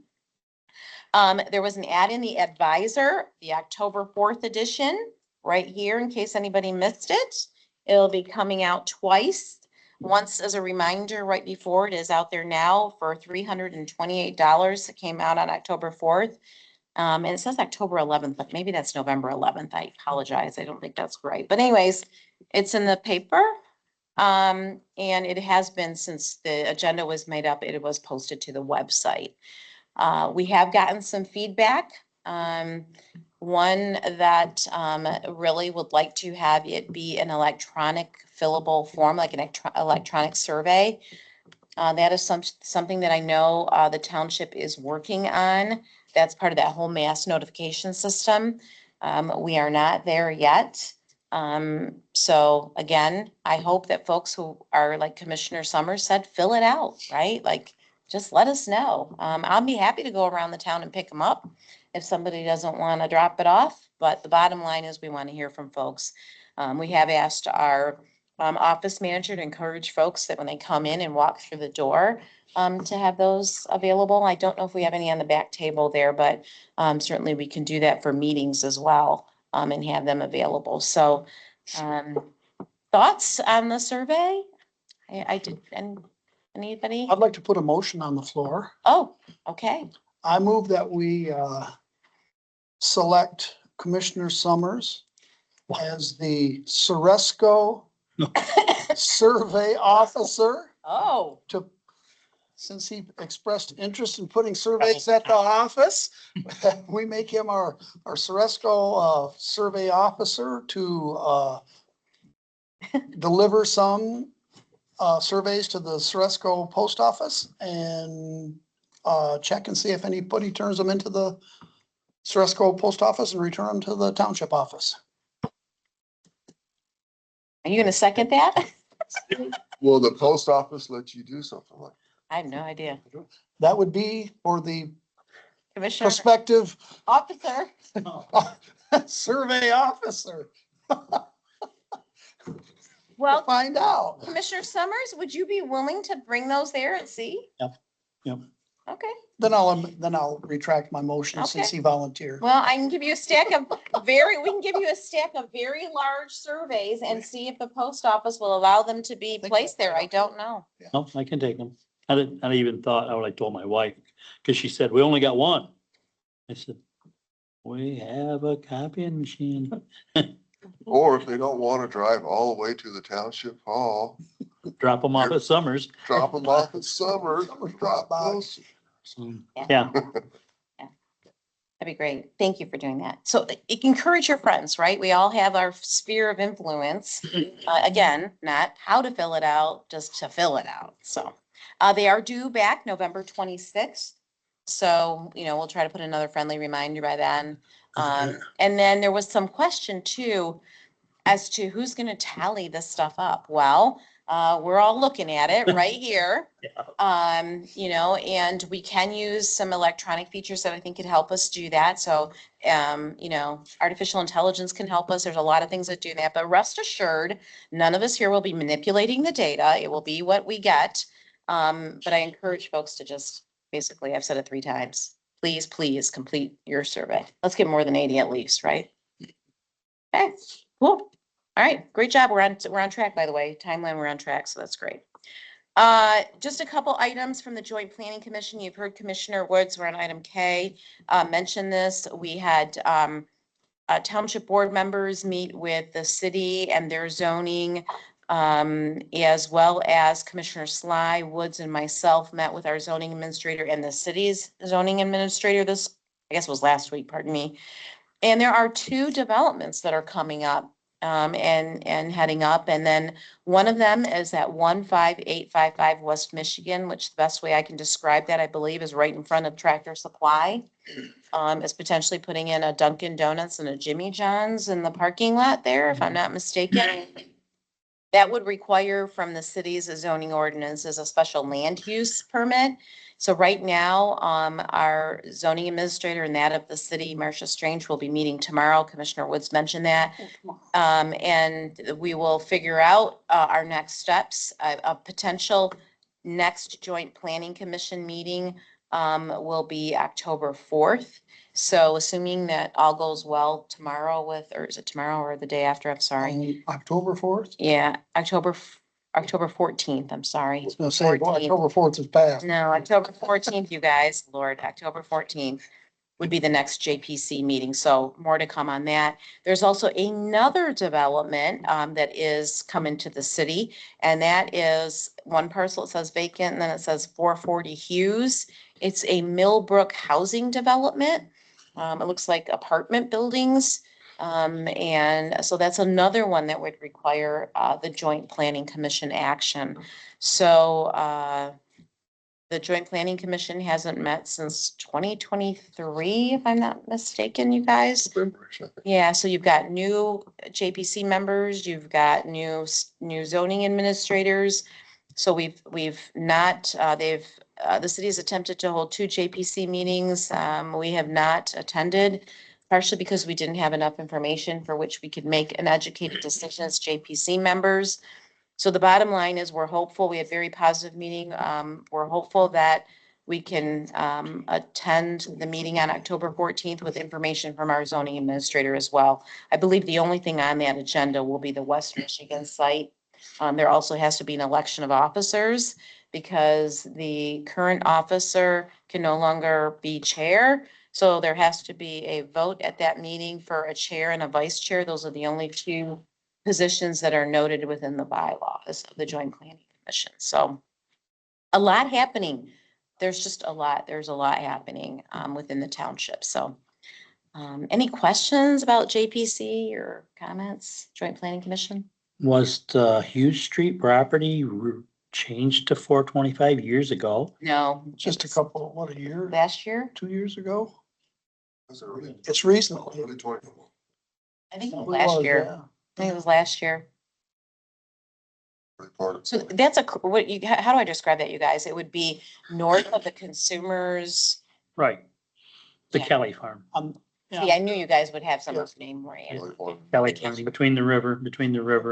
There was an ad in the Advisor, the October 4th edition, right here, in case anybody missed it. It'll be coming out twice. Once as a reminder right before, it is out there now for $328. It came out on October 4th. And it says October 11th, but maybe that's November 11th. I apologize. I don't think that's right. But anyways, it's in the paper. And it has been since the agenda was made up, it was posted to the website. We have gotten some feedback. One that really would like to have it be an electronic fillable form, like an electronic survey. That is something that I know the township is working on. That's part of that whole mass notification system. We are not there yet. So again, I hope that folks who are, like Commissioner Summers said, fill it out, right? Like, just let us know. I'll be happy to go around the town and pick them up if somebody doesn't want to drop it off. But the bottom line is we want to hear from folks. We have asked our office manager to encourage folks that when they come in and walk through the door, to have those available. I don't know if we have any on the back table there, but certainly we can do that for meetings as well, and have them available. So thoughts on the survey? I did, and anybody? I'd like to put a motion on the floor. Oh, okay. I move that we select Commissioner Summers as the Ceresco Survey Officer Oh, since he expressed interest in putting surveys at the office. We make him our Ceresco Survey Officer to deliver some surveys to the Ceresco Post Office and check and see if anybody turns them into the Ceresco Post Office and return them to the Township office. are you gonna second that? Will the post office let you do something like I have no idea. That would be for the Commissioner prospective Officer, survey officer to well, find out. Commissioner Summers, would you be willing to bring those there and see? Yep. Okay, Then I'll retract my motion since Okay. he volunteered. well, I can give you a stack of we can give you a stack of very large surveys and see if the post office will allow them to be placed there. I don't know. No, I can take them. I even thought, I told my wife, because she said, we only got one. I said, We have a copying machine. Or if they don't want to drive all the way to the township hall, Drop them off at Summers. drop them off in summer, drop those. Yeah, That'd be great. Thank you for doing that. So encourage your friends, right? We all have our sphere of influence. Again, not how to fill it out, just to fill it out. So they are due back November 26th. So, we'll try to put another friendly reminder by then. And then there was some question too, as to who's going to tally this stuff up. Well, we're all looking at it right here. And we can use some electronic features that I think could help us do that. So, artificial intelligence can help us. There's a lot of things that do that, but rest assured, none of us here will be manipulating the data. It will be what we get. But I encourage folks to just, basically, I've said it 3 times. Please complete your survey. Let's get more than 80 at least, right? Okay, cool. All right, great job. We're on track, by the way. Timeline, we're on track, so that's great. Just a couple items from the Joint Planning Commission. You've heard Commissioner Woods, we're on item K, mention this. We had township board members meet with the city and their zoning, as well as Commissioner Sly, Woods, and myself met with our zoning administrator and the city's zoning administrator this, I guess it was last week, pardon me. And there are 2 developments that are coming up. And heading up. And then one of them is at 15855 West Michigan, which the best way I can describe that, I believe, is right in front of Tractor Supply. Is potentially putting in a Dunkin' Donuts and a Jimmy John's in the parking lot there, if I'm not mistaken. That would require from the city's zoning ordinances a special land use permit. So right now, our zoning administrator and that of the city, Marcia Strange, will be meeting tomorrow. Commissioner Woods mentioned that. And we will figure out our next steps. A potential next Joint Planning Commission meeting will be October 4th. So assuming that all goes well tomorrow or is it tomorrow or the day after? I'm sorry. October 4th? Yeah, October 14th, I'm sorry. I was gonna say, well, 14th. October 4th is past. No, October 14th, you guys, Lord, October 14th would be the next JPC meeting. So more to come on that. There's also another development that is coming to the city. And that is one parcel, it says vacant, and then it says 440 Hughes. It's a Millbrook housing development. It looks like apartment buildings. And so that's another one that would require the Joint Planning Commission action. So the Joint Planning Commission hasn't met since 2023, if I'm not mistaken, you guys. Yeah, so you've got new JPC members, you've got new zoning administrators. So we've not, the city has attempted to hold 2 JPC meetings. We have not attended, partially because we didn't have enough information for which we could make an educated decision as JPC members. So the bottom line is we're hopeful. We had a very positive meeting. We're hopeful that we can attend the meeting on October 14th with information from our zoning administrator as well. I believe the only thing on that agenda will be the West Michigan site. There also has to be an election of officers because the current officer can no longer be chair. So there has to be a vote at that meeting for a chair and a vice chair. Those are the only 2 positions that are noted within the bylaws of the Joint Planning Commission. So a lot happening. There's just a lot. There's a lot happening within the township. So any questions about JPC or comments, Joint Planning Commission? Was the Hughes Street property changed to 425 years ago? No. Just a couple, what, a year, Last year? 2 years ago? Was it really? It's recently. Really 24. I think it was It last was, year. yeah. I think it was last year. Really part of So it. that's how do I describe that, you guys? It would be north of the consumers. Right. The Yeah. Kelly Farm. Yeah. See, I knew you guys would have some Yeah. of the name right. Really part of it. Kelly Farm, between the river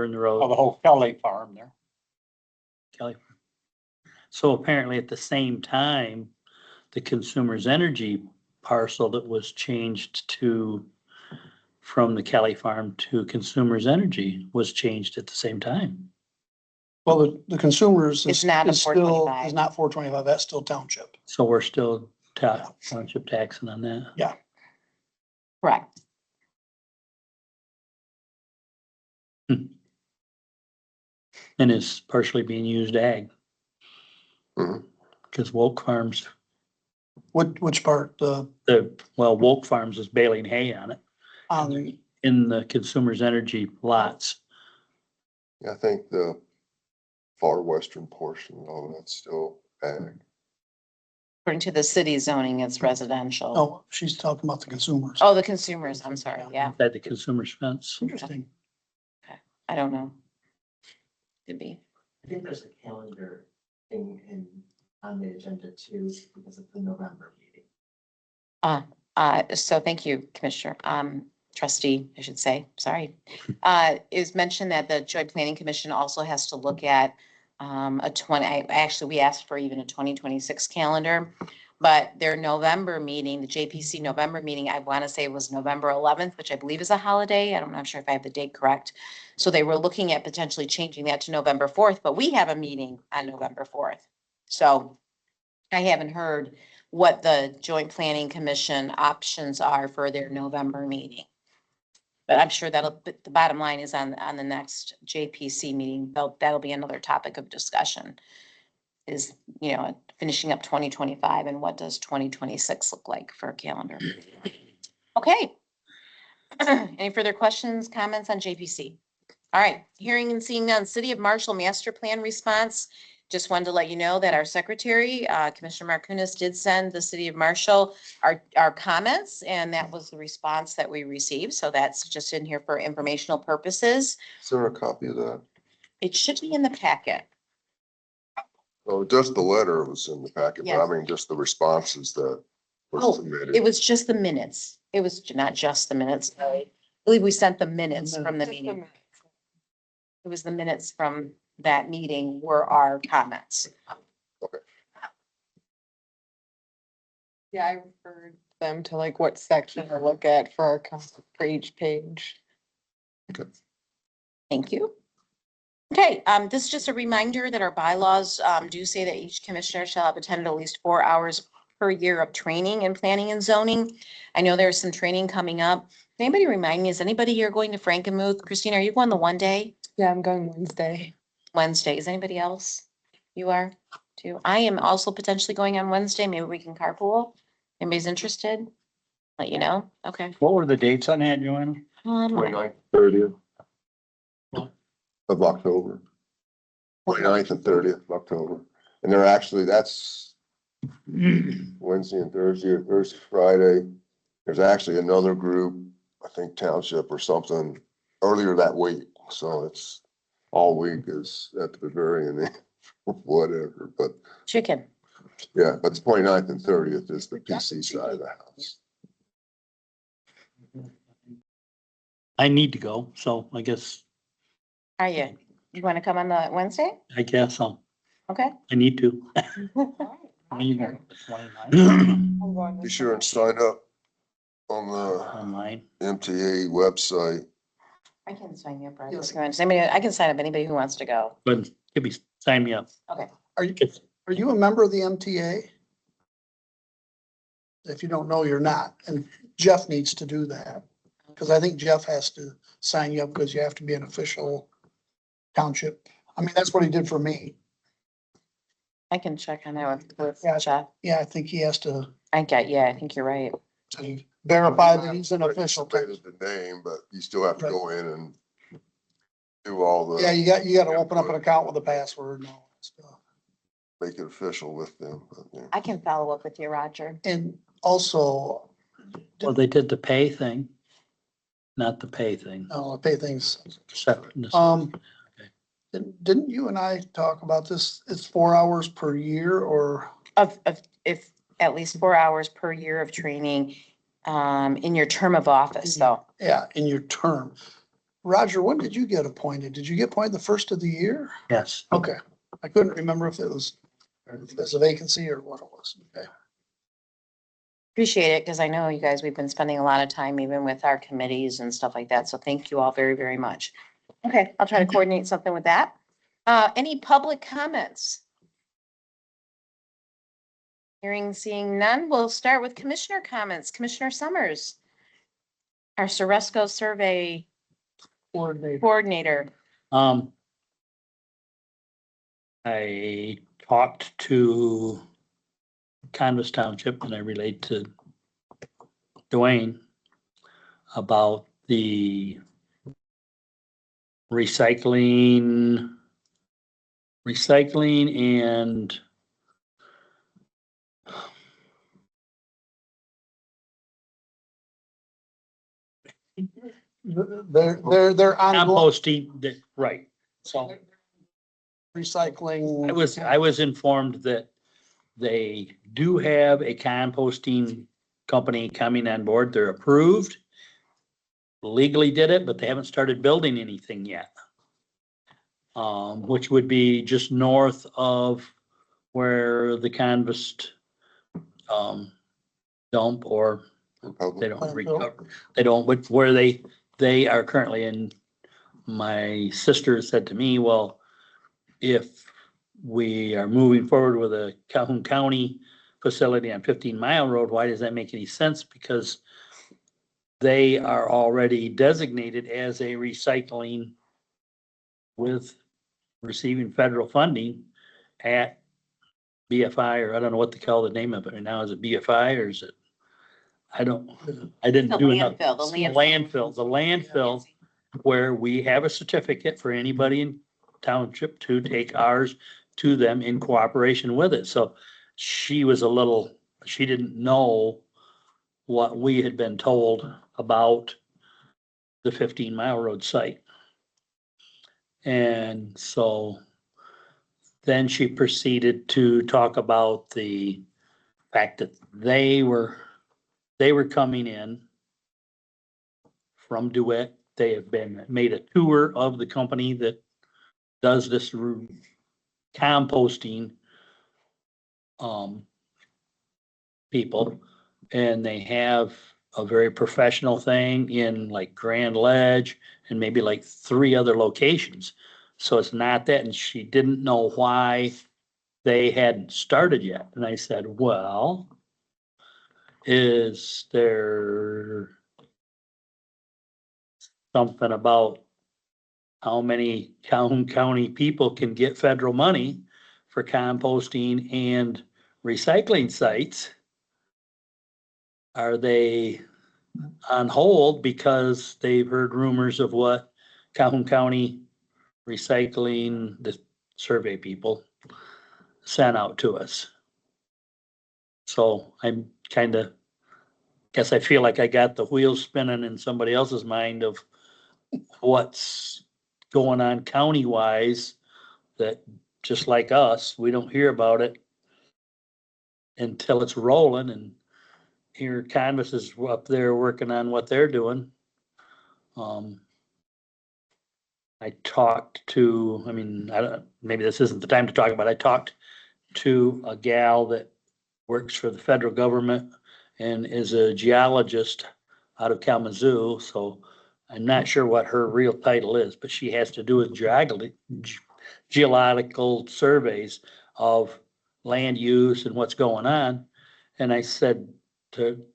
and the Oh, road. the whole Kelly farm there. Kelly. So apparently at the same time, the Consumers Energy parcel that was changed from the Kelly Farm to Consumers Energy was changed at the same time. Well, the consumers It's is not a is still, 425. is not 425, that's still township. So we're still township taxing on that. Yeah. Correct. And it's partially being used ag, Mhm. because Wolk Farms, Which part, Wolk Farms is baling hay on it on, in the Consumers Energy lots. I think the far western portion of that's still ag. According to the city zoning, it's residential. oh, she's talking about the consumers. Oh, the consumers, I'm sorry, yeah, At the consumer's fence. Interesting. I don't know. Could be. I think there's a calendar thing on the agenda too, because of the November meeting. So thank you, Commissioner, trustee, I should say, sorry. Is mentioned that the Joint Planning Commission also has to look at actually, we asked for even a 2026 calendar, but their November meeting, the JPC November meeting, I want to say was November 11th, which I believe is a holiday. I'm not sure if I have the date correct. So they were looking at potentially changing that to November 4th, but we have a meeting on November 4th. So I haven't heard what the Joint Planning Commission options are for their November meeting. But I'm sure the bottom line is on the next JPC meeting, that'll be another topic of discussion. Is, finishing up 2025 and what does 2026 look like for a calendar? Okay. Any further questions, comments on JPC? All right, hearing and seeing none, City of Marshall Master Plan response. Just wanted to let you know that our secretary, Commissioner Markounis, did send the City of Marshall our comments, and that was the response that we received. So that's just in here for informational purposes. Is there a copy of that? It should be in the packet. Oh, just the letter was in the packet, but I Yes. mean, just the responses that were Oh, submitted. It was just the minutes. It was not just the minutes. I believe we sent the minutes from the Just a meeting. minute. It was the minutes from that meeting were our comments. Yeah, I referred them to like what section to look at for for each page. Thank you. Okay, this is just a reminder that our bylaws do say that each commissioner shall have attended at least 4 hours per year of training in planning and zoning. I know there's some training coming up. Can anybody remind me, is anybody here going to Frankenmuth? Christine, are you going the one day? Yeah, I'm going Wednesday. Wednesday. Is anybody else? You are too? I am also potentially going on Wednesday. Maybe we can carpool. Anybody's interested? Let you know. Okay. What were the dates on that, Joanna? 29th, 30th of October. 29th and 30th of October. And they're actually, that's Wednesday and Thursday, or Thursday, Friday. There's actually another group, I think Township or something, earlier that week. So it's all week is at the Bavarian, whatever, but Chicken. yeah, but the 29th and 30th is the PC side of the house. I need to go, so I guess Are you? You want to come on the Wednesday? Okay. I need to. I'm going Be this sure and sign up on the Online. MTA website. I can sign you up. Right? I can sign up anybody who wants to go. But give me, sign me up. Are you a member of the MTA? If you don't know, you're not, and Jeff needs to do that. Because I think Jeff has to sign you up because you have to be an official township. I mean, that's what he did for me. I can check on that with Yeah. Jeff. Yeah, I think he has to I think you're right. verify that he's an official. Stated the name, but you still have to go in and do all the. Yeah, you got to open up an account with a password and all that stuff. Make it official with them. But, yeah. I can follow up with you, Roger. And also, Well, they did the pay thing, not the pay thing. pay things. Separateness. Didn't you and I talk about this? It's 4 hours per year or? If at least 4 hours per year of training, in your term of office, though. Yeah, in your term. Roger, when did you get appointed? Did you get appointed the first of the year? Yes. Okay, I couldn't remember if it was a vacancy or what it was. Okay. Appreciate it, because I know you guys, we've been spending a lot of time even with our committees and stuff like that. So thank you all very, very much. Okay, I'll try to coordinate something with that. Any public comments? Hearing, seeing none, we'll start with commissioner comments. Commissioner Summers. our Soresco survey Coordinator. coordinator. I talked to Canvas Township and I relayed to Dwayne about the recycling and They're ongoing composting, right. So recycling. I was informed that they do have a composting company coming on board. They're approved. Legally did it, but they haven't started building anything yet. Which would be just north of where the canvassed, dump, or they Republic. don't recover, they don't, but where they are currently in. My sister said to me, well, if we are moving forward with a Calhoun County facility on 15 Mile Road, why does that make any sense? Because they are already designated as a recycling with receiving federal funding at BFI, or I don't know what to call the name of it right now. Is it BFI or is it? I didn't The do enough. landfill. The landfill where we have a certificate for anybody in township to take ours to them in cooperation with it. So she didn't know what we had been told about the 15 Mile Road site. And so then she proceeded to talk about the fact that they were coming in from DeWitt. They have made a tour of the company that does this composting, people, and they have a very professional thing in like Grand Ledge and maybe like 3 other locations. So it's not that, and she didn't know why they hadn't started yet. And I said, well, is there something about how many Calhoun County people can get federal money for composting and recycling sites? Are they on hold because they've heard rumors of what Calhoun County recycling, the survey people sent out to us? So I'm guess I feel like I got the wheels spinning in somebody else's mind of what's going on county wise, that just like us, we don't hear about it until it's rolling. And here Canvas is up there working on what they're doing. I talked to, I mean, maybe this isn't the time to talk about it. I talked to a gal that works for the federal government and is a geologist out of Kalamazoo. So I'm not sure what her real title is, but she has to do with geological surveys of land use and what's going on. And I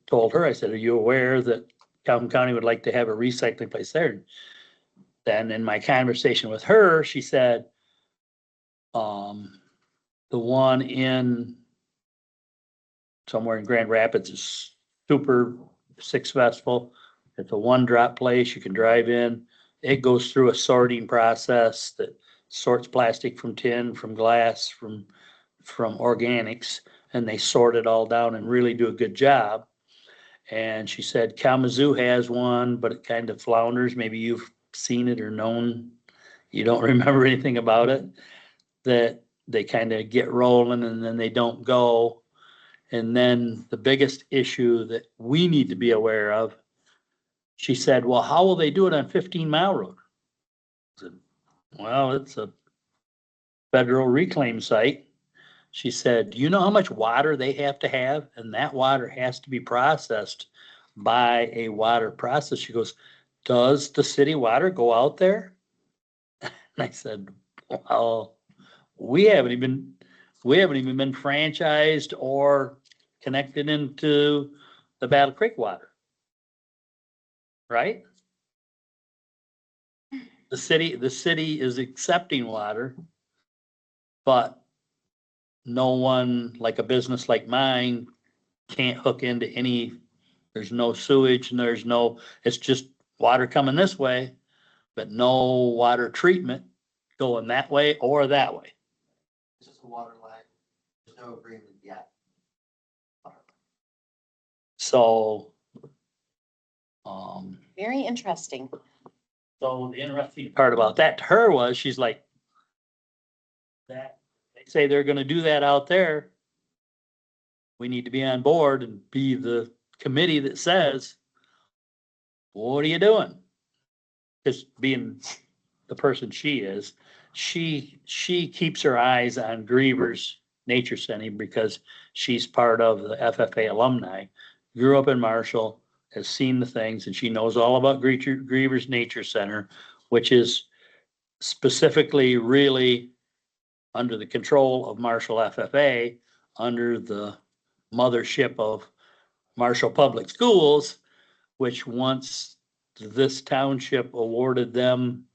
told her, I said, are you aware that Calhoun County would like to have a recycling place there? Then in my conversation with her, she said, the one in somewhere in Grand Rapids is super successful. It's a 1-drop place. You can drive in. It goes through a sorting process that sorts plastic from tin, from glass, from organics, and they sort it all down and really do a good job. And she said Kalamazoo has one, but it kind of flounders. Maybe you've seen it or known. You don't remember anything about it. That they kind of get rolling and then they don't go. And then the biggest issue that we need to be aware of, she said, well, how will they do it on 15 Mile Road? I said, well, it's a federal reclaim site. She said, do you know how much water they have to have? And that water has to be processed by a water process. She goes, does the city water go out there? And I said, well, we haven't even been franchised or connected into the Battle Creek water. right? The city is accepting water, but no one, like a business like mine, can't hook into any, there's no sewage and there's no, it's just water coming this way, but no water treatment going that way or that way. It's just a water line. There's no agreement yet. So, Very interesting. so the interesting part about that to her was, she's like, that, they say they're gonna do that out there. We need to be on board and be the committee that says, what are you doing? Just being the person she is, she keeps her eyes on Griever's Nature Center because she's part of the FFA alumni, grew up in Marshall, has seen the things, and she knows all about Griever's Nature Center, which is specifically really under the control of Marshall FFA, under the mothership of Marshall Public Schools, which once this township awarded them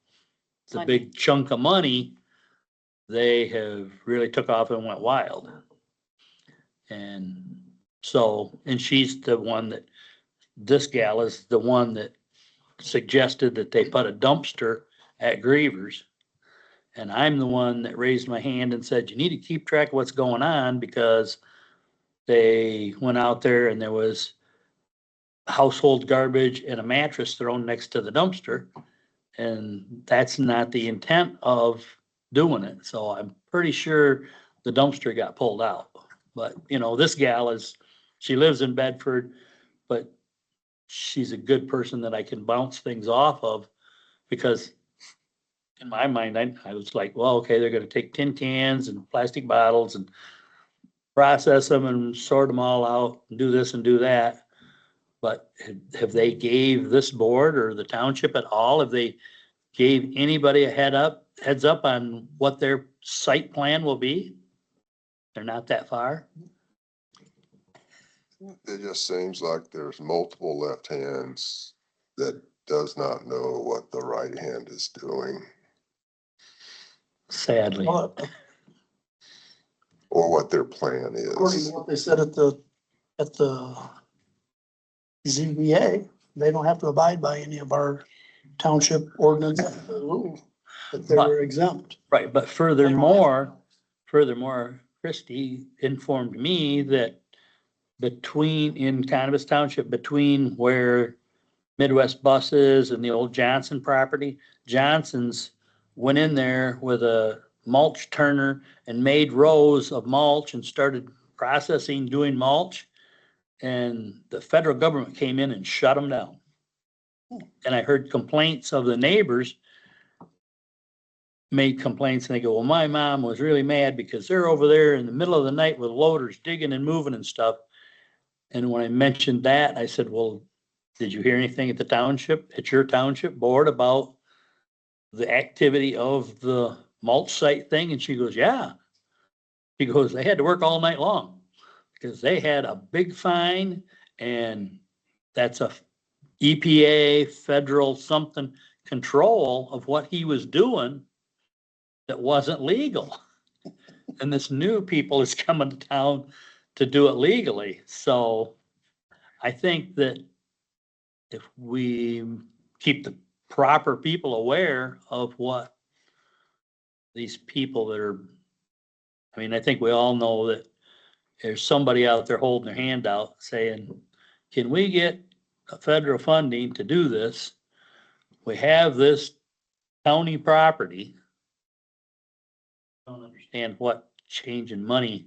the Money. big chunk of money, they have really took off and went wild. And so, and she's the one that, this gal is the one that suggested that they put a dumpster at Grievers. And I'm the one that raised my hand and said, you need to keep track of what's going on, because they went out there and there was household garbage and a mattress thrown next to the dumpster. And that's not the intent of doing it. So I'm pretty sure the dumpster got pulled out. But, you know, this gal is, she lives in Bedford, but she's a good person that I can bounce things off of, because in my mind, I was like, well, okay, they're gonna take tin cans and plastic bottles and process them and sort them all out and do this and do that. But have they gave this board or the township at all, have they gave anybody a heads up on what their site plan will be? They're not that far. It just seems like there's multiple left hands that does not know what the right hand is doing Sadly. Well, or what their plan according is. to what they said at the ZBA, they don't have to abide by any of our township ordinance rules, that they were exempt. Right, but furthermore, Christie informed me that in Cannabis Township, between where Midwest Bus is and the old Johnson property, Johnson's went in there with a mulch turner and made rows of mulch and started processing, doing mulch. And the federal government came in and shut them down. And I heard complaints of the neighbors made complaints, and they go, well, my mom was really mad because they're over there in the middle of the night with loaders digging and moving and stuff. And when I mentioned that, I said, well, did you hear anything at the township, at your township board, about the activity of the mulch site thing? And she goes, yeah. She goes, they had to work all night long because they had a big fine, and that's a EPA federal something control of what he was doing that wasn't legal. And this new people is coming to town to do it legally. So I think that if we keep the proper people aware of what these people that are, I mean, I think we all know that there's somebody out there holding their hand out saying, can we get federal funding to do this? We have this county property. I don't understand what change in money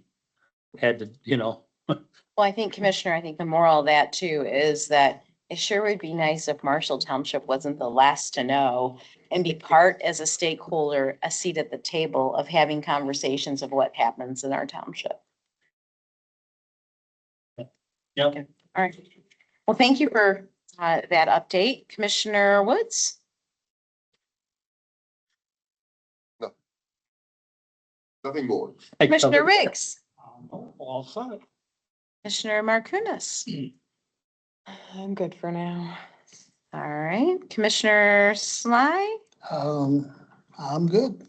had to, you know. Well, I think, Commissioner, I think the moral of that too is that it sure would be nice if Marshall Township wasn't the last to know and be part as a stakeholder, a seat at the table of having conversations of what happens in our township. Yep. All right. Well, thank you for that update. Commissioner Woods? Nothing more. Commissioner Riggs? All set. Commissioner Markounis? I'm good for now. All right, Commissioner Sly I'm good.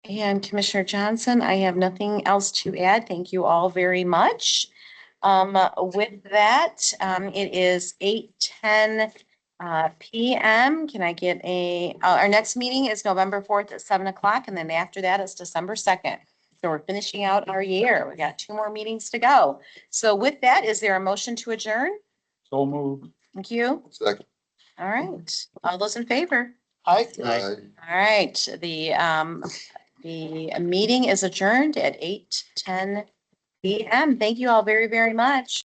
and Commissioner Johnson, I have nothing else to add. Thank you all very much. With that, it is 8:10 PM. Can I get our next meeting is November 4th at 7 o'clock, and then after that is December 2nd. So we're finishing out our year. We got 2 more meetings to go. So with that, is there a motion to adjourn? So moved. Thank you. Second. All right. All those in favor? I, All right. The meeting is adjourned at 8:10 PM. Thank you all very, very much.